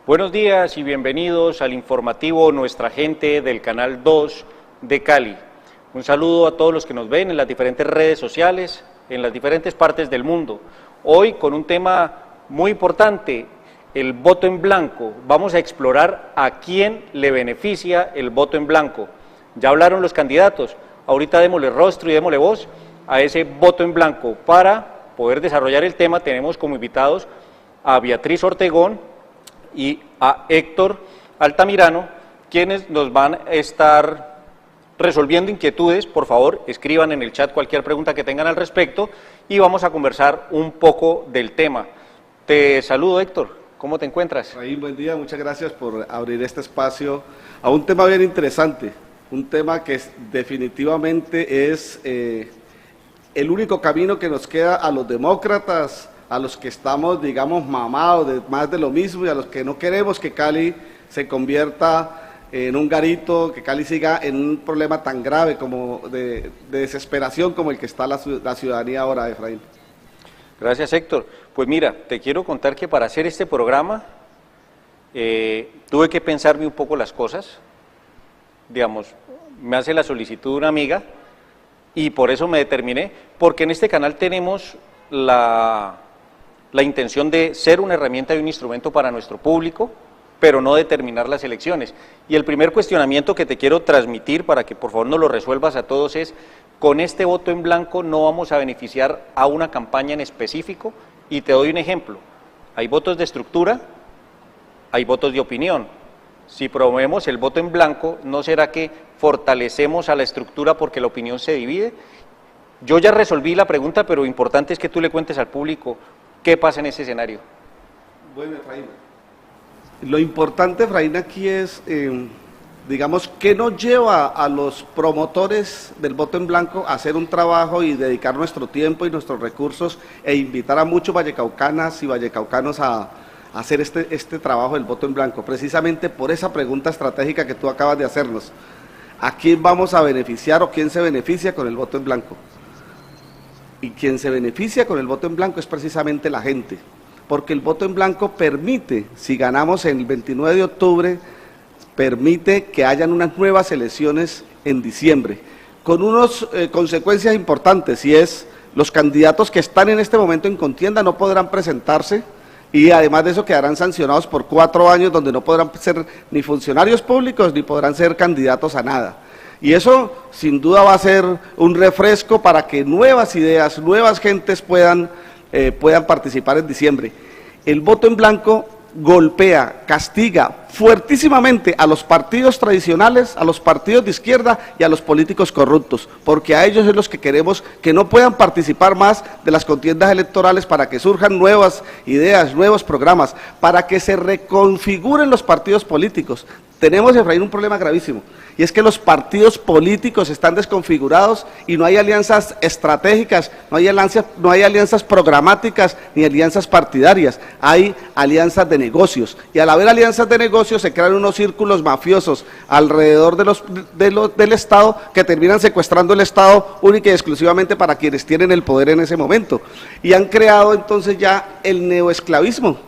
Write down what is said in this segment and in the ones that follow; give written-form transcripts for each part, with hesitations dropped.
Buenos días y bienvenidos al informativo Nuestra Gente del Canal 2 de Cali. Un saludo a todos los que nos ven en las diferentes redes sociales, en las diferentes partes del mundo. Hoy con un tema muy importante, el voto en blanco. Vamos a explorar a quién le beneficia el voto en blanco. Ya hablaron los candidatos, ahorita démosle rostro y démosle voz a ese voto en blanco. Para poder desarrollar el tema tenemos como invitados a Beatriz Ortegón y a Héctor Altamirano, quienes nos van a estar resolviendo inquietudes. Por favor, escriban en el chat cualquier pregunta que tengan al respecto y vamos a conversar un poco del tema. Te saludo, Héctor, ¿cómo te encuentras? Ahí, buen día, muchas gracias por abrir este espacio a un tema bien interesante, un tema que definitivamente es el único camino que nos queda a los demócratas, a los que estamos, digamos, mamados de más de lo mismo y a los que no queremos que Cali se convierta en un garito, que Cali siga en un problema tan grave como de desesperación como el que está la ciudadanía ahora, Efraín. Gracias, Héctor. Pues mira, te quiero contar que para hacer este programa tuve que pensarme un poco las cosas. Digamos, me hace la solicitud una amiga y por eso me determiné, porque en este canal tenemos la intención de ser una herramienta y un instrumento para nuestro público, pero no determinar las elecciones. Y el primer cuestionamiento que te quiero transmitir, para que por favor nos lo resuelvas a todos, es: con este voto en blanco no vamos a beneficiar a una campaña en específico, y te doy un ejemplo. Hay votos de estructura, hay votos de opinión. Si promovemos el voto en blanco, ¿no será que fortalecemos a la estructura porque la opinión se divide? Yo ya resolví la pregunta, pero lo importante es que tú le cuentes al público qué pasa en ese escenario. Bueno, Efraín, lo importante, Efraín, aquí es, digamos, ¿qué nos lleva a los promotores del voto en blanco a hacer un trabajo y dedicar nuestro tiempo y nuestros recursos e invitar a muchos vallecaucanas y vallecaucanos a hacer este trabajo del voto en blanco? Precisamente por esa pregunta estratégica que tú acabas de hacernos. ¿A quién vamos a beneficiar o quién se beneficia con el voto en blanco? Y quien se beneficia con el voto en blanco es precisamente la gente, porque el voto en blanco permite, si ganamos el 29 de octubre, permite que hayan unas nuevas elecciones en diciembre, con unas consecuencias importantes, y es: los candidatos que están en este momento en contienda no podrán presentarse, y además de eso quedarán sancionados por 4 años, donde no podrán ser ni funcionarios públicos ni podrán ser candidatos a nada. Y eso sin duda va a ser un refresco para que nuevas ideas, nuevas gentes puedan participar en diciembre. El voto en blanco golpea, castiga fuertísimamente a los partidos tradicionales, a los partidos de izquierda y a los políticos corruptos, porque a ellos es los que queremos que no puedan participar más de las contiendas electorales, para que surjan nuevas ideas, nuevos programas, para que se reconfiguren los partidos políticos. Tenemos, Efraín, un problema gravísimo, y es que los partidos políticos están desconfigurados y no hay alianzas estratégicas, no hay alianzas programáticas ni alianzas partidarias, hay alianzas de negocios, y al haber alianzas de negocios se crean unos círculos mafiosos alrededor del Estado, que terminan secuestrando el Estado única y exclusivamente para quienes tienen el poder en ese momento, y han creado entonces ya el neoesclavismo.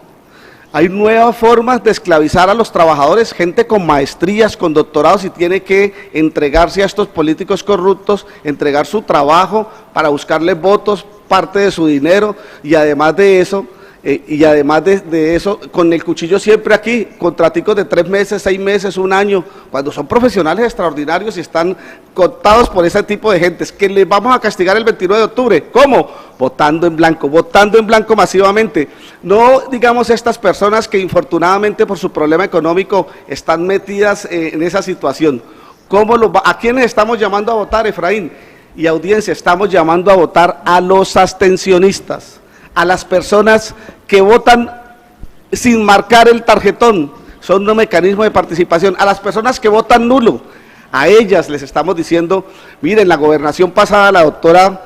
Hay nuevas formas de esclavizar a los trabajadores, gente con maestrías, con doctorados, y tiene que entregarse a estos políticos corruptos, entregar su trabajo para buscarles votos, parte de su dinero, y además de eso, con el cuchillo siempre aquí, contraticos de 3 meses, 6 meses, 1 año, cuando son profesionales extraordinarios y están cooptados por ese tipo de gentes, que les vamos a castigar el 29 de octubre. ¿Cómo? Votando en blanco masivamente. No, digamos, estas personas que infortunadamente por su problema económico están metidas en esa situación. ¿A quiénes estamos llamando a votar, Efraín? Y audiencia, estamos llamando a votar a los abstencionistas, a las personas que votan sin marcar el tarjetón, son un mecanismo de participación, a las personas que votan nulo, a ellas les estamos diciendo: miren, la gobernación pasada la doctora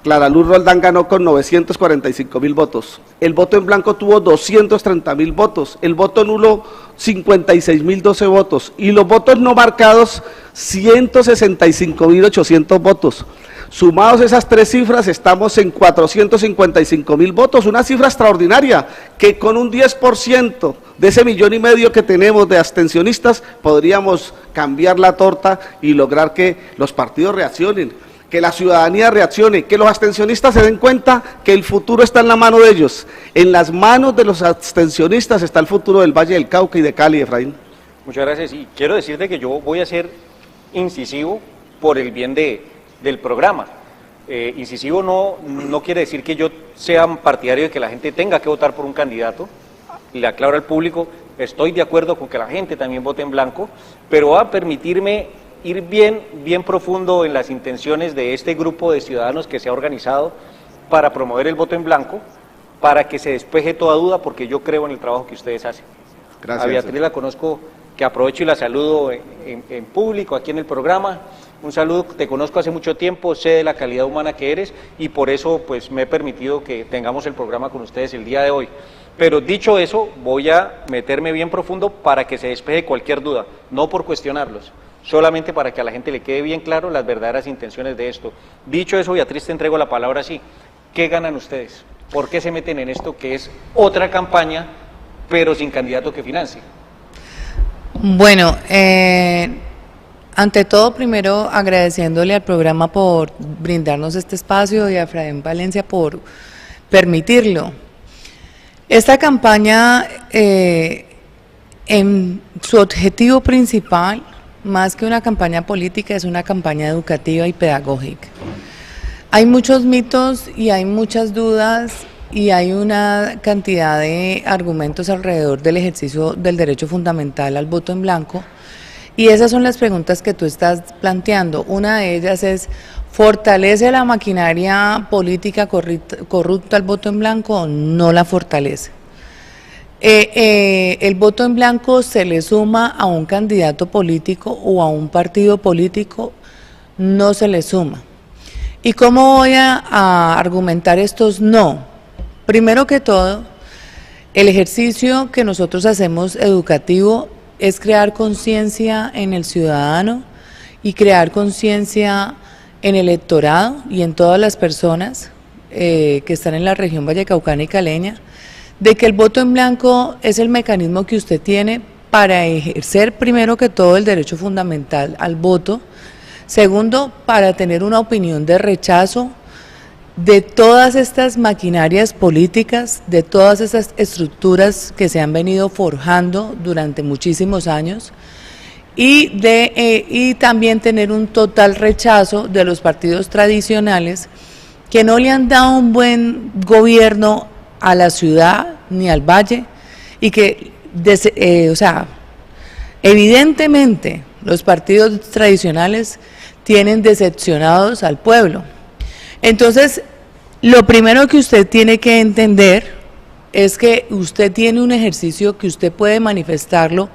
Clara Luz Roldán ganó con 945.000 votos, el voto en blanco tuvo 230.000 votos, el voto nulo 56.012 votos, y los votos no marcados 165.800 votos. Sumados esas 3 cifras, estamos en 455.000 votos, una cifra extraordinaria, que con un 10% de ese 1,5 millones que tenemos de abstencionistas, podríamos cambiar la torta y lograr que los partidos reaccionen, que la ciudadanía reaccione, que los abstencionistas se den cuenta que el futuro está en la mano de ellos. En las manos de los abstencionistas está el futuro del Valle del Cauca y de Cali, Efraín. Muchas gracias, y quiero decirte que yo voy a ser incisivo por el bien del programa. Incisivo no quiere decir que yo sea partidario de que la gente tenga que votar por un candidato. Le aclaro al público, estoy de acuerdo con que la gente también vote en blanco, pero va a permitirme ir bien profundo en las intenciones de este grupo de ciudadanos que se ha organizado para promover el voto en blanco, para que se despeje toda duda, porque yo creo en el trabajo que ustedes hacen. Gracias. A Beatriz la conozco, que aprovecho y la saludo en público, aquí en el programa. Un saludo, te conozco hace mucho tiempo, sé de la calidad humana que eres y por eso pues me he permitido que tengamos el programa con ustedes el día de hoy. Pero dicho eso, voy a meterme bien profundo para que se despeje cualquier duda, no por cuestionarlos, solamente para que a la gente le quede bien claro las verdaderas intenciones de esto. Dicho eso, Beatriz, te entrego la palabra así. ¿Qué ganan ustedes? ¿Por qué se meten en esto que es otra campaña, pero sin candidato que financie? Bueno, ante todo, primero agradeciéndole al programa por brindarnos este espacio y a Efraín Valencia por permitirlo. Esta campaña, en su objetivo principal, más que una campaña política, es una campaña educativa y pedagógica. Hay muchos mitos y hay muchas dudas y hay una cantidad de argumentos alrededor del ejercicio del derecho fundamental al voto en blanco. Y esas son las preguntas que tú estás planteando. Una de ellas es, ¿fortalece la maquinaria política corrupta el voto en blanco o no la fortalece? El voto en blanco se le suma a un candidato político o a un partido político, no se le suma. ¿Y cómo voy a argumentar estos no? Primero que todo, el ejercicio que nosotros hacemos educativo es crear conciencia en el ciudadano y crear conciencia en el electorado y en todas las personas que están en la región vallecaucana y caleña, de que el voto en blanco es el mecanismo que usted tiene para ejercer primero que todo el derecho fundamental al voto, segundo, para tener una opinión de rechazo de todas estas maquinarias políticas, de todas esas estructuras que se han venido forjando durante muchísimos años y también tener un total rechazo de los partidos tradicionales que no le han dado un buen gobierno a la ciudad ni al valle y que, evidentemente los partidos tradicionales tienen decepcionados al pueblo. Entonces, lo primero que usted tiene que entender es que usted tiene un ejercicio que usted puede manifestarlo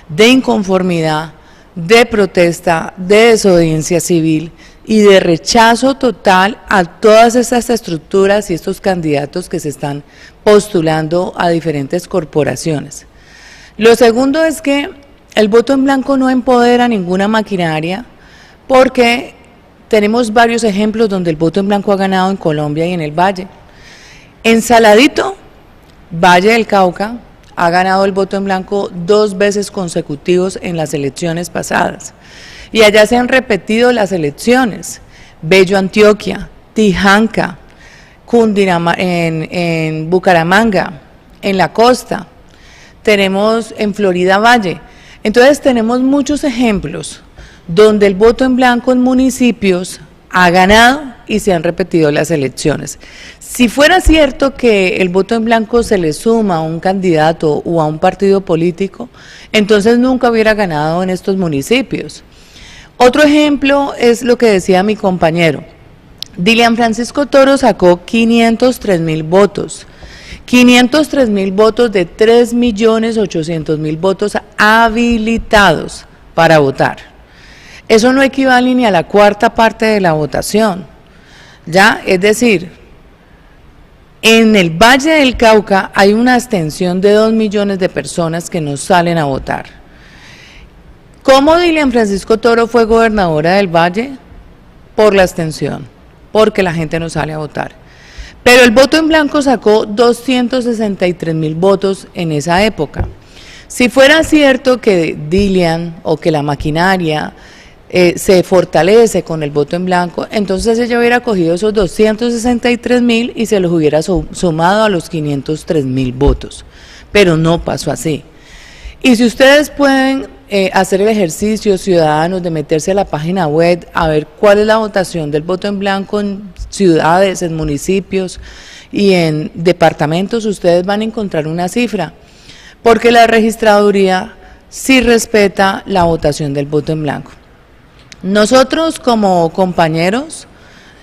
de inconformidad, de protesta, de desobediencia civil y de rechazo total a todas estas estructuras y estos candidatos que se están postulando a diferentes corporaciones. Lo segundo es que el voto en blanco no empodera ninguna maquinaria porque tenemos varios ejemplos donde el voto en blanco ha ganado en Colombia y en el Valle. En Saladito, Valle del Cauca, ha ganado el voto en blanco 2 veces consecutivos en las elecciones pasadas. Y allá se han repetido las elecciones. Bello Antioquia, Tijanca, en Bucaramanga, en la costa. Tenemos en Florida Valle. Entonces tenemos muchos ejemplos donde el voto en blanco en municipios ha ganado y se han repetido las elecciones. Si fuera cierto que el voto en blanco se le suma a un candidato o a un partido político, entonces nunca hubiera ganado en estos municipios. Otro ejemplo es lo que decía mi compañero. Dilian Francisco Toro sacó 503.000 votos. 503.000 votos de 3.800.000 votos habilitados para votar. Eso no equivale ni a la 1/4 parte de la votación, ¿ya? Es decir, en el Valle del Cauca hay una abstención de 2 millones de personas que no salen a votar. ¿Cómo Dilian Francisco Toro fue gobernadora del Valle? Por la abstención, porque la gente no sale a votar. Pero el voto en blanco sacó 263.000 votos en esa época. Si fuera cierto que Dilian o que la maquinaria se fortalece con el voto en blanco, entonces ella hubiera cogido esos 263.000 y se los hubiera sumado a los 503.000 votos, pero no pasó así. Y si ustedes pueden hacer el ejercicio, ciudadanos, de meterse a la página web a ver cuál es la votación del voto en blanco en ciudades, en municipios y en departamentos, ustedes van a encontrar una cifra, porque la registraduría sí respeta la votación del voto en blanco. Nosotros como compañeros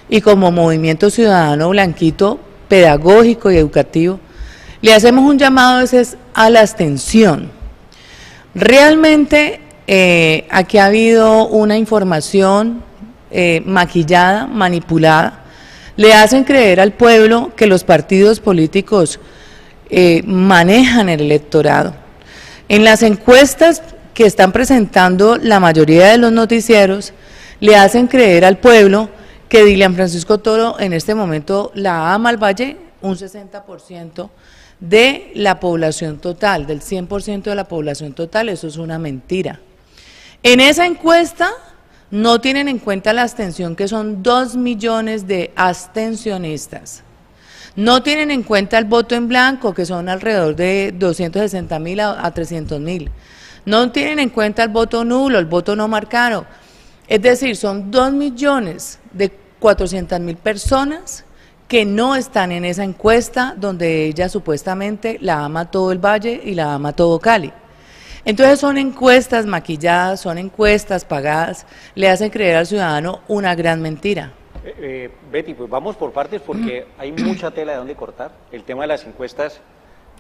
y como Movimiento Ciudadano Blanquito, pedagógico y educativo, le hacemos un llamado a veces a la abstención. Realmente aquí ha habido una información maquillada, manipulada, le hacen creer al pueblo que los partidos políticos manejan el electorado. En las encuestas que están presentando la mayoría de los noticieros, le hacen creer al pueblo que Dilian Francisco Toro en este momento la ama al Valle un 60% de la población total, del 100% de la población total. Eso es una mentira. En esa encuesta no tienen en cuenta la abstención, que son 2 millones de abstencionistas. No tienen en cuenta el voto en blanco, que son alrededor de 260.000 a 300.000. No tienen en cuenta el voto nulo, el voto no marcado. Es decir, son 2.400.000 personas que no están en esa encuesta donde ella supuestamente la ama todo el Valle y la ama todo Cali. Entonces son encuestas maquilladas, son encuestas pagadas, le hacen creer al ciudadano una gran mentira. Betty, pues vamos por partes porque hay mucha tela de donde cortar. El tema de las encuestas,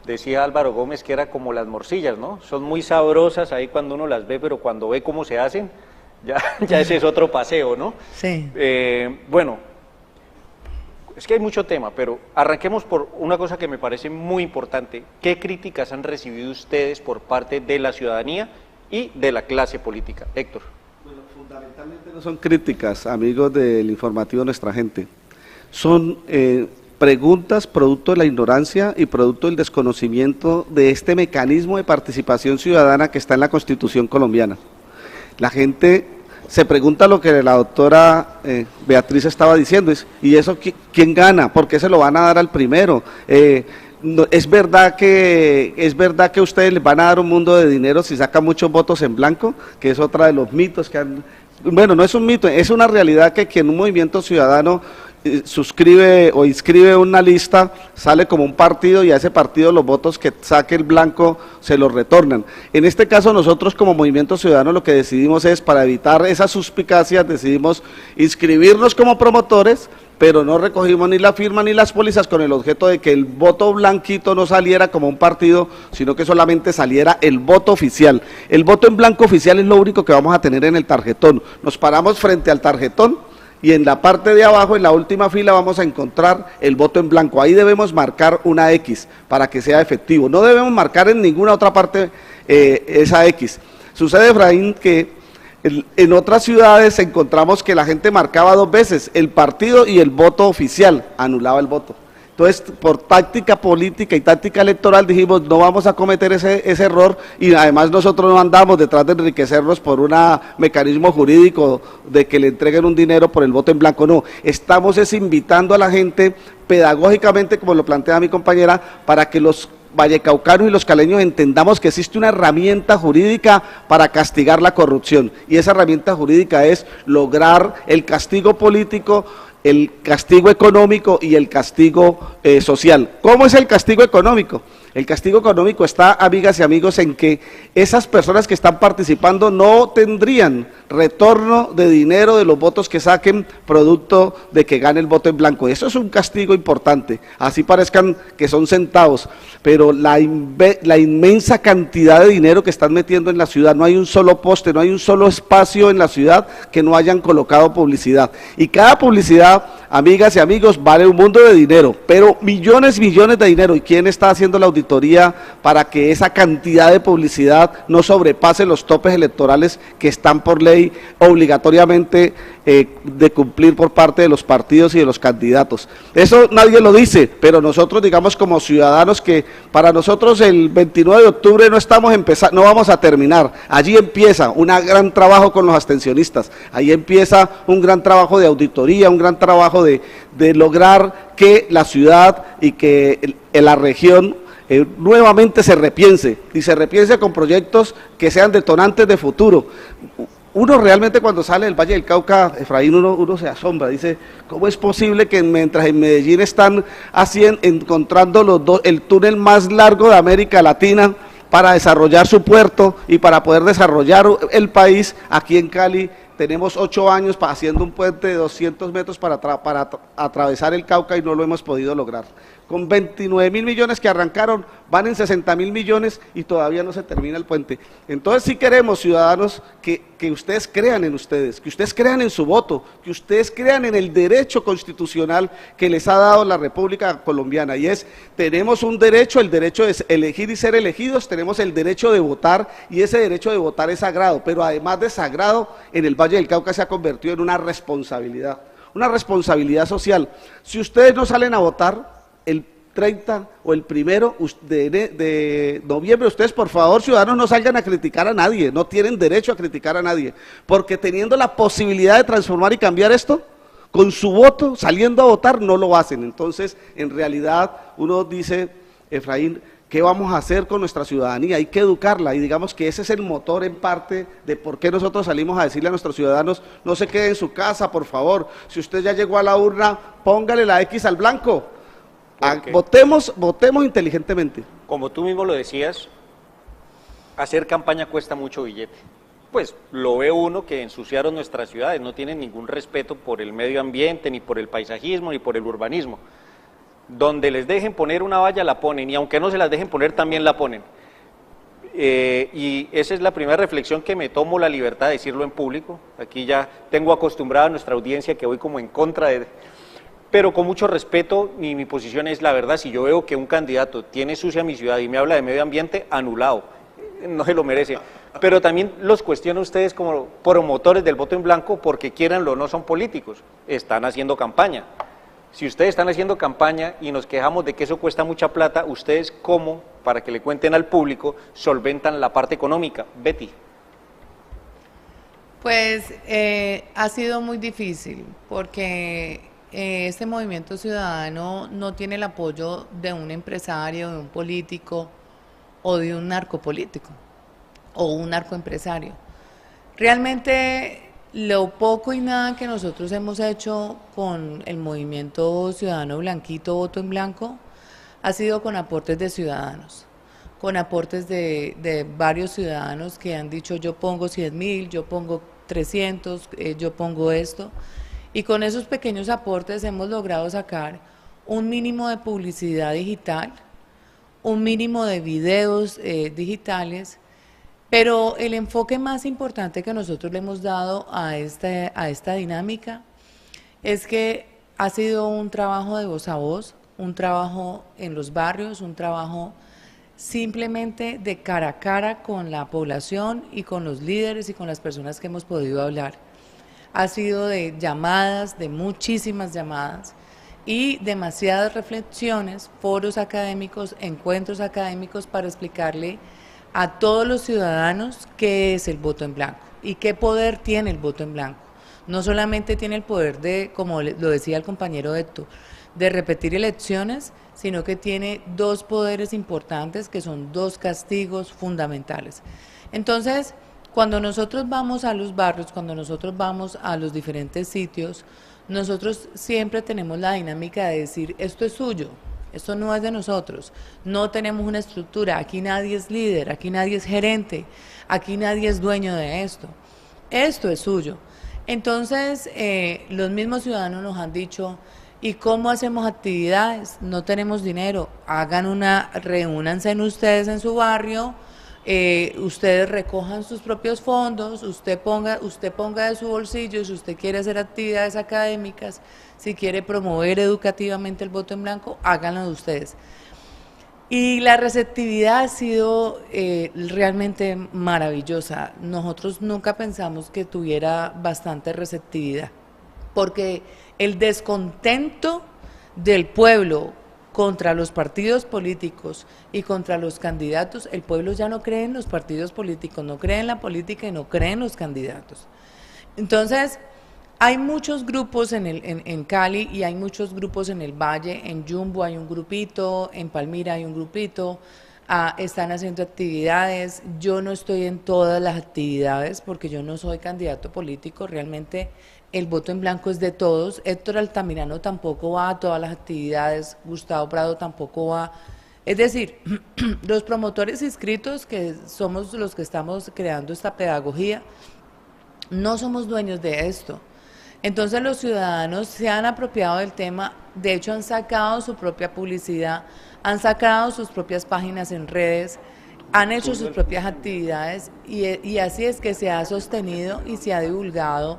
decía Álvaro Gómez que era como las morcillas, ¿no? Son muy sabrosas ahí cuando uno las ve, pero cuando ve cómo se hacen, ya ese es otro paseo, ¿no? Sí. Bueno, es que hay mucho tema, pero arranquemos por una cosa que me parece muy importante. ¿Qué críticas han recibido ustedes por parte de la ciudadanía y de la clase política? Héctor. Bueno, fundamentalmente no son críticas, amigos del informativo Nuestra Gente. Son preguntas producto de la ignorancia y producto del desconocimiento de este mecanismo de participación ciudadana que está en la Constitución colombiana. La gente se pregunta lo que la doctora Beatriz estaba diciendo, ¿y eso quién gana? ¿Por qué se lo van a dar al primero? ¿Es verdad que ustedes les van a dar un mundo de dinero si sacan muchos votos en blanco? Que es otra de los mitos que han... Bueno, no es un mito, es una realidad que quien un movimiento ciudadano suscribe o inscribe una lista, sale como un partido y a ese partido los votos que saque el blanco se los retornan. En este caso nosotros como Movimiento Ciudadano lo que decidimos es, para evitar esas suspicacias, decidimos inscribirnos como promotores, pero no recogimos ni la firma ni las pólizas con el objeto de que el voto blanquito no saliera como un partido, sino que solamente saliera el voto oficial. El voto en blanco oficial es lo único que vamos a tener en el tarjetón. Nos paramos frente al tarjetón y en la parte de abajo, en la última fila, vamos a encontrar el voto en blanco. Ahí debemos marcar una X para que sea efectivo. No debemos marcar en ninguna otra parte esa X. Sucede, Efraín, que en otras ciudades encontramos que la gente marcaba 2 veces, el partido y el voto oficial, anulaba el voto. Entonces, por táctica política y táctica electoral dijimos, no vamos a cometer ese error, y además nosotros no andamos detrás de enriquecernos por un mecanismo jurídico de que le entreguen un dinero por el voto en blanco, no. Estamos invitando a la gente pedagógicamente, como lo plantea mi compañera, para que los vallecaucanos y los caleños entendamos que existe una herramienta jurídica para castigar la corrupción, y esa herramienta jurídica es lograr el castigo político, el castigo económico y el castigo social. ¿Cómo es el castigo económico? El castigo económico está, amigas y amigos, en que esas personas que están participando no tendrían retorno de dinero de los votos que saquen producto de que gane el voto en blanco. Eso es un castigo importante, así parezcan que son centavos, pero la inmensa cantidad de dinero que están metiendo en la ciudad, no hay un solo poste, no hay un solo espacio en la ciudad que no hayan colocado publicidad, y cada publicidad, amigas y amigos, vale un mundo de dinero, pero millones de dinero. ¿Y quién está haciendo la auditoría para que esa cantidad de publicidad no sobrepase los topes electorales que están por ley ley obligatoriamente de cumplir por parte de los partidos y de los candidatos. Eso nadie lo dice, pero nosotros, digamos, como ciudadanos, que para nosotros el 29 de octubre no vamos a terminar. Allí empieza un gran trabajo con los abstencionistas, ahí empieza un gran trabajo de auditoría, un gran trabajo de lograr que la ciudad y que la región nuevamente se repiense, y se repiense con proyectos que sean detonantes de futuro. Uno realmente, cuando sale del Valle del Cauca, Efraín, uno se asombra, dice, ¿cómo es posible que mientras en Medellín están encontrando el túnel más largo de América Latina para desarrollar su puerto y para poder desarrollar el país, aquí en Cali tenemos 8 años haciendo un puente de 200 metros para atravesar el Cauca y no lo hemos podido lograr? Con 29.000 millones que arrancaron, van en 60.000 millones y todavía no se termina el puente. Entonces sí queremos, ciudadanos, que ustedes crean en ustedes, que ustedes crean en su voto, que ustedes crean en el derecho constitucional que les ha dado la República Colombiana, y tenemos un derecho, el derecho de elegir y ser elegidos, tenemos el derecho de votar, y ese derecho de votar es sagrado, pero además de sagrado, en el Valle del Cauca se ha convertido en una responsabilidad social. Si ustedes no salen a votar el 30 o el 1 de noviembre, ustedes, por favor, ciudadanos, no salgan a criticar a nadie, no tienen derecho a criticar a nadie, porque teniendo la posibilidad de transformar y cambiar esto, con su voto, saliendo a votar, no lo hacen. Entonces, en realidad, uno dice, Efraín, ¿qué vamos a hacer con nuestra ciudadanía? Hay que educarla, y digamos que ese es el motor en parte de por qué nosotros salimos a decirle a nuestros ciudadanos, no se quede en su casa, por favor, si usted ya llegó a la urna, póngale la X al blanco. Votemos inteligentemente. Como tú mismo lo decías, hacer campaña cuesta mucho billete. Pues lo ve uno que ensuciaron nuestras ciudades, no tienen ningún respeto por el medio ambiente, ni por el paisajismo, ni por el urbanismo. Donde les dejen poner una valla la ponen, y aunque no se las dejen poner también la ponen. Y esa es la primera reflexión que me tomo la libertad de decirlo en público. Aquí ya tengo acostumbrada a nuestra audiencia que voy como en contra de... Pero con mucho respeto, mi posición es la verdad. Si yo veo que un candidato tiene sucia mi ciudad y me habla de medio ambiente, anulado, no se lo merece. Pero también los cuestiono a ustedes como promotores del voto en blanco, porque quieranlo o no, son políticos, están haciendo campaña. Si ustedes están haciendo campaña y nos quejamos de que eso cuesta mucha plata, ¿ustedes cómo, para que le cuenten al público, solventan la parte económica? Betty. Pues ha sido muy difícil, porque este movimiento ciudadano no tiene el apoyo de un empresario, de un político o de un narcopolítico o un narcoempresario. Realmente lo poco y nada que nosotros hemos hecho con el movimiento ciudadano blanquito, voto en blanco, ha sido con aportes de ciudadanos, con aportes de varios ciudadanos que han dicho, yo pongo 100.000, yo pongo 300, yo pongo esto. Y con esos pequeños aportes hemos logrado sacar un mínimo de publicidad digital, un mínimo de videos digitales, pero el enfoque más importante que nosotros le hemos dado a esta dinámica es que ha sido un trabajo de voz a voz, un trabajo en los barrios, un trabajo simplemente de cara a cara con la población y con los líderes y con las personas que hemos podido hablar. Ha sido de llamadas, de muchísimas llamadas y demasiadas reflexiones, foros académicos, encuentros académicos para explicarle a todos los ciudadanos qué es el voto en blanco y qué poder tiene el voto en blanco. No solamente tiene el poder de, como lo decía el compañero Héctor, de repetir elecciones, sino que tiene 2 poderes importantes que son 2 castigos fundamentales. Entonces, cuando nosotros vamos a los barrios, cuando nosotros vamos a los diferentes sitios, nosotros siempre tenemos la dinámica de decir, esto es suyo, esto no es de nosotros, no tenemos una estructura, aquí nadie es líder, aquí nadie es gerente, aquí nadie es dueño de esto es suyo. Entonces, los mismos ciudadanos nos han dicho, ¿y cómo hacemos actividades? No tenemos dinero, reúnanse en ustedes en su barrio, ustedes recojan sus propios fondos, usted ponga de su bolsillo, si usted quiere hacer actividades académicas, si quiere promover educativamente el voto en blanco, háganlo de ustedes. Y la receptividad ha sido realmente maravillosa. Nosotros nunca pensamos que tuviera bastante receptividad, porque el descontento del pueblo contra los partidos políticos y contra los candidatos, el pueblo ya no cree en los partidos políticos, no cree en la política y no cree en los candidatos. Entonces, hay muchos grupos en Cali y hay muchos grupos en el Valle, en Jumbo hay un grupito, en Palmira hay un grupito, están haciendo actividades. Yo no estoy en todas las actividades porque yo no soy candidato político, realmente el voto en blanco es de todos. Héctor Altamirano tampoco va a todas las actividades, Gustavo Prado tampoco va. Es decir, los promotores inscritos, que somos los que estamos creando esta pedagogía, no somos dueños de esto. Entonces los ciudadanos se han apropiado del tema, de hecho han sacado su propia publicidad, han sacado sus propias páginas en redes, han hecho sus propias actividades y así es que se ha sostenido y se ha divulgado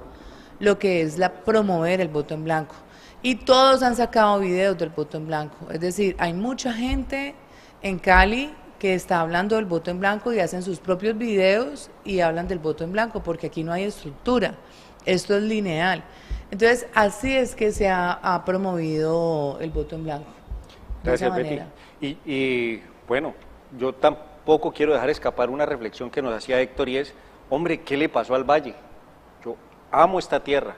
lo que es promover el voto en blanco. Y todos han sacado videos del voto en blanco, es decir, hay mucha gente en Cali que está hablando del voto en blanco y hacen sus propios videos y hablan del voto en blanco, porque aquí no hay estructura. Esto es lineal. Entonces, así es que se ha promovido el voto en blanco. Gracias, Betty. Y bueno, yo tampoco quiero dejar escapar una reflexión que nos hacía Héctor y es, hombre, ¿qué le pasó al Valle? Yo amo esta tierra.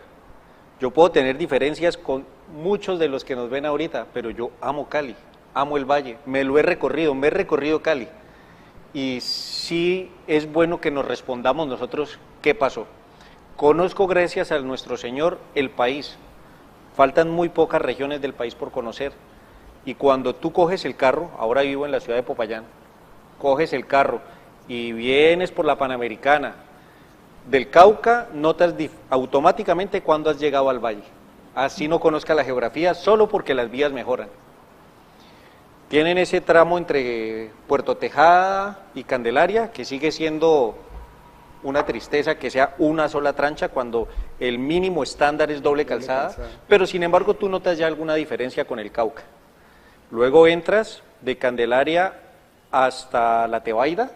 Yo puedo tener diferencias con muchos de los que nos ven ahorita, pero yo amo Cali, amo el Valle, me he recorrido Cali. Y sí es bueno que nos respondamos nosotros qué pasó. Conozco, gracias a nuestro Señor, el país. Faltan muy pocas regiones del país por conocer. Y cuando tú coges el carro, ahora vivo en la ciudad de Popayán, coges el carro y vienes por la Panamericana del Cauca, notas automáticamente cuando has llegado al valle. Así no conozca la geografía, solo porque las vías mejoran. Tienen ese tramo entre Puerto Tejada y Candelaria, que sigue siendo una tristeza que sea una sola trancha cuando el mínimo estándar es doble calzada, pero sin embargo tú notas ya alguna diferencia con el Cauca. Luego entras de Candelaria hasta La Tebaida,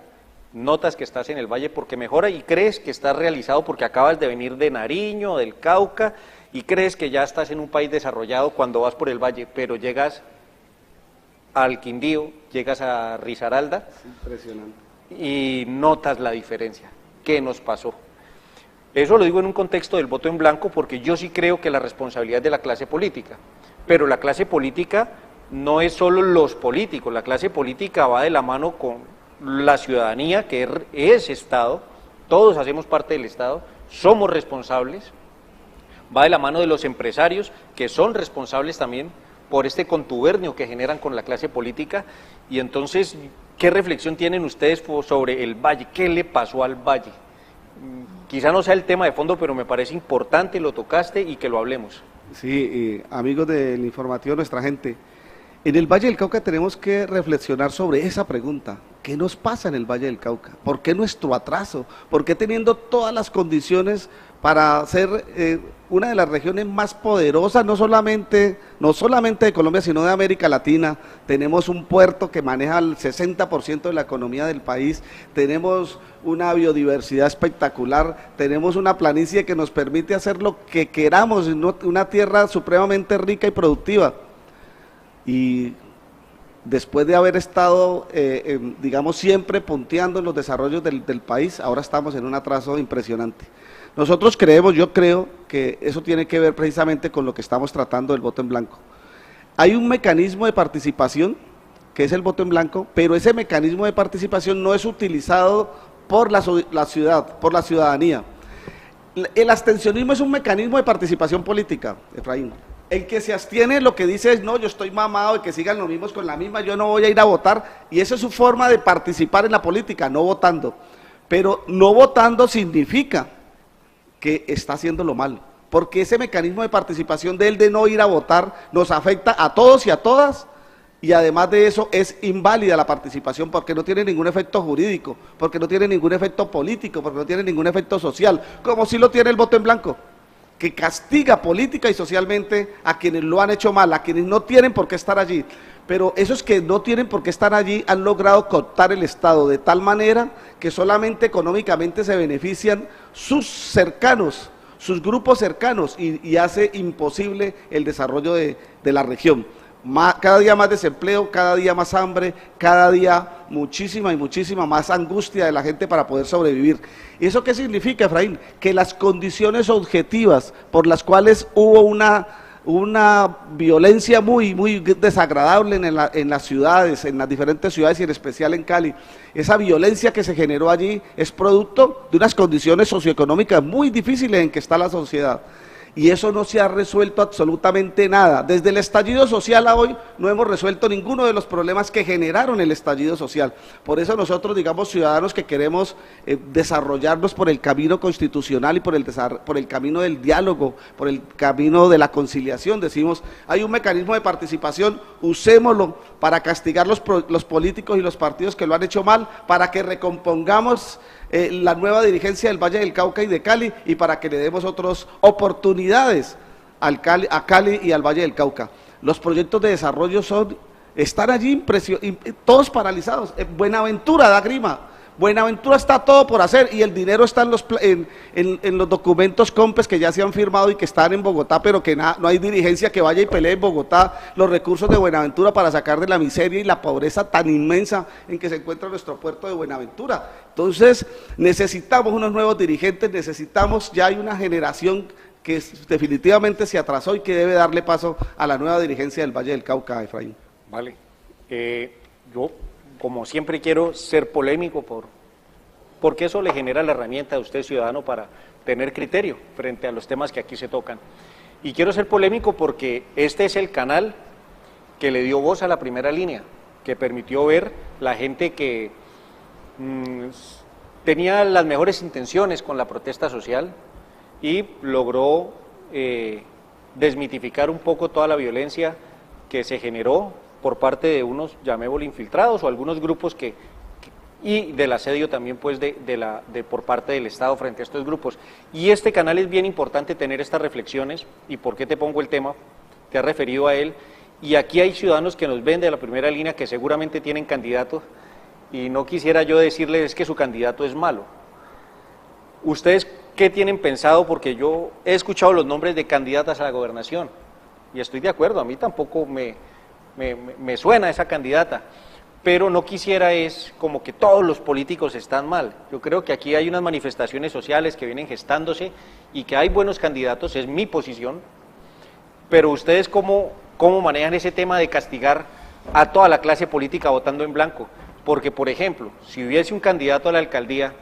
notas que estás en el valle porque mejora y crees que estás realizado porque acabas de venir de Nariño, del Cauca, y crees que ya estás en un país desarrollado cuando vas por el valle, pero llegas al Quindío, llegas a Risaralda, impresionante, y notas la diferencia. ¿Qué nos pasó? Eso lo digo en un contexto del voto en blanco porque yo sí creo que la responsabilidad es de la clase política, pero la clase política no es solo los políticos, la clase política va de la mano con la ciudadanía, que es Estado, todos hacemos parte del Estado, somos responsables, va de la mano de los empresarios, que son responsables también por este contubernio que generan con la clase política. Y entonces, ¿qué reflexión tienen ustedes sobre el Valle? ¿Qué le pasó al Valle? Quizá no sea el tema de fondo, pero me parece importante, lo tocaste y que lo hablemos. Sí, amigos del informativo, nuestra gente, en el Valle del Cauca tenemos que reflexionar sobre esa pregunta. ¿Qué nos pasa en el Valle del Cauca? ¿Por qué nuestro atraso? ¿Por qué teniendo todas las condiciones para ser una de las regiones más poderosas, no solamente de Colombia, sino de América Latina? Tenemos un puerto que maneja el 60% de la economía del país, tenemos una biodiversidad espectacular, tenemos una planicie que nos permite hacer lo que queramos, una tierra supremamente rica y productiva. Y después de haber estado, digamos, siempre punteando en los desarrollos del país, ahora estamos en un atraso impresionante. Nosotros creemos, yo creo que eso tiene que ver precisamente con lo que estamos tratando del voto en blanco. Hay un mecanismo de participación, que es el voto en blanco, pero ese mecanismo de participación no es utilizado por la ciudadanía. El abstencionismo es un mecanismo de participación política, Efraín. El que se abstiene lo que dice es, no, yo estoy mamado de que sigan los mismos con la misma, yo no voy a ir a votar, y esa es su forma de participar en la política, no votando. Pero no votando significa que está haciéndolo mal, porque ese mecanismo de participación de él de no ir a votar nos afecta a todos y a todas, y además de eso es inválida la participación porque no tiene ningún efecto jurídico, porque no tiene ningún efecto político, porque no tiene ningún efecto social, como si lo tiene el voto en blanco, que castiga política y socialmente a quienes lo han hecho mal, a quienes no tienen por qué estar allí. pero esos que no tienen por qué estar allí han logrado cooptar el Estado de tal manera que solamente económicamente se benefician sus cercanos, sus grupos cercanos, y hace imposible el desarrollo de la región. Cada día más desempleo, cada día más hambre, cada día muchísima y muchísima más angustia de la gente para poder sobrevivir. ¿Y eso qué significa, Efraín? Que las condiciones objetivas por las cuales hubo una violencia muy desagradable en las ciudades, en las diferentes ciudades y en especial en Cali, esa violencia que se generó allí es producto de unas condiciones socioeconómicas muy difíciles en que está la sociedad. Y eso no se ha resuelto absolutamente nada. Desde el estallido social a hoy no hemos resuelto ninguno de los problemas que generaron el estallido social. Por eso nosotros, digamos, ciudadanos que queremos desarrollarnos por el camino constitucional y por el camino del diálogo, por el camino de la conciliación, decimos, hay un mecanismo de participación, usémoslo para castigar los políticos y los partidos que lo han hecho mal, para que recompongamos la nueva dirigencia del Valle del Cauca y de Cali, y para que le demos otras oportunidades a Cali y al Valle del Cauca. Los proyectos de desarrollo están allí todos paralizados. Buenaventura da grima. Buenaventura está todo por hacer y el dinero está en los documentos COMPES que ya se han firmado y que están en Bogotá, pero que no hay dirigencia que vaya y pelee en Bogotá los recursos de Buenaventura para sacar de la miseria y la pobreza tan inmensa en que se encuentra nuestro puerto de Buenaventura. Entonces necesitamos unos nuevos dirigentes, ya hay una generación que definitivamente se atrasó y que debe darle paso a la nueva dirigencia del Valle del Cauca, Efraín. Vale, yo como siempre quiero ser polémico porque eso le genera la herramienta a usted, ciudadano, para tener criterio frente a los temas que aquí se tocan. Y quiero ser polémico porque este es el canal que le dio voz a la primera línea, que permitió ver la gente que tenía las mejores intenciones con la protesta social y logró desmitificar un poco toda la violencia que se generó por parte de unos, llamémosle, infiltrados o algunos grupos y del asedio también pues por parte del Estado frente a estos grupos. Y este canal es bien importante tener estas reflexiones. ¿Y por qué te pongo el tema? Te has referido a él. Y aquí hay ciudadanos que nos ven de la primera línea que seguramente tienen candidatos y no quisiera yo decirles que su candidato es malo. ¿Ustedes qué tienen pensado? Porque yo he escuchado los nombres de candidatas a la gobernación y estoy de acuerdo, a mí tampoco me suena esa candidata, pero no quisiera es como que todos los políticos están mal. Yo creo que aquí hay unas manifestaciones sociales que vienen gestándose y que hay buenos candidatos, es mi posición, pero ustedes cómo manejan ese tema de castigar a toda la clase política votando en blanco, porque por ejemplo, si hubiese un candidato a la alcaldía,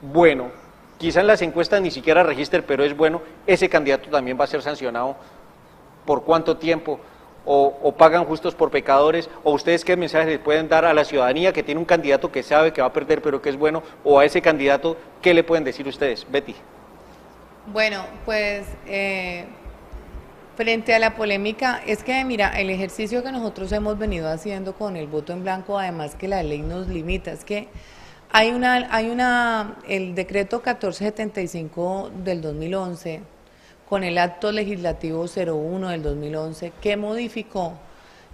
bueno, quizá en las encuestas ni siquiera registre, pero es bueno, ese candidato también va a ser sancionado. ¿Por cuánto tiempo? O pagan justos por pecadores, o ustedes qué mensajes le pueden dar a la ciudadanía que tiene un candidato que sabe que va a perder pero que es bueno, o a ese candidato, ¿qué le pueden decir ustedes? Betty. Bueno, pues frente a la polémica, es que mira, el ejercicio que nosotros hemos venido haciendo con el voto en blanco, además que la ley nos limita, es que el decreto 1475 del 2011, con el acto legislativo 01 del 2011, que modificó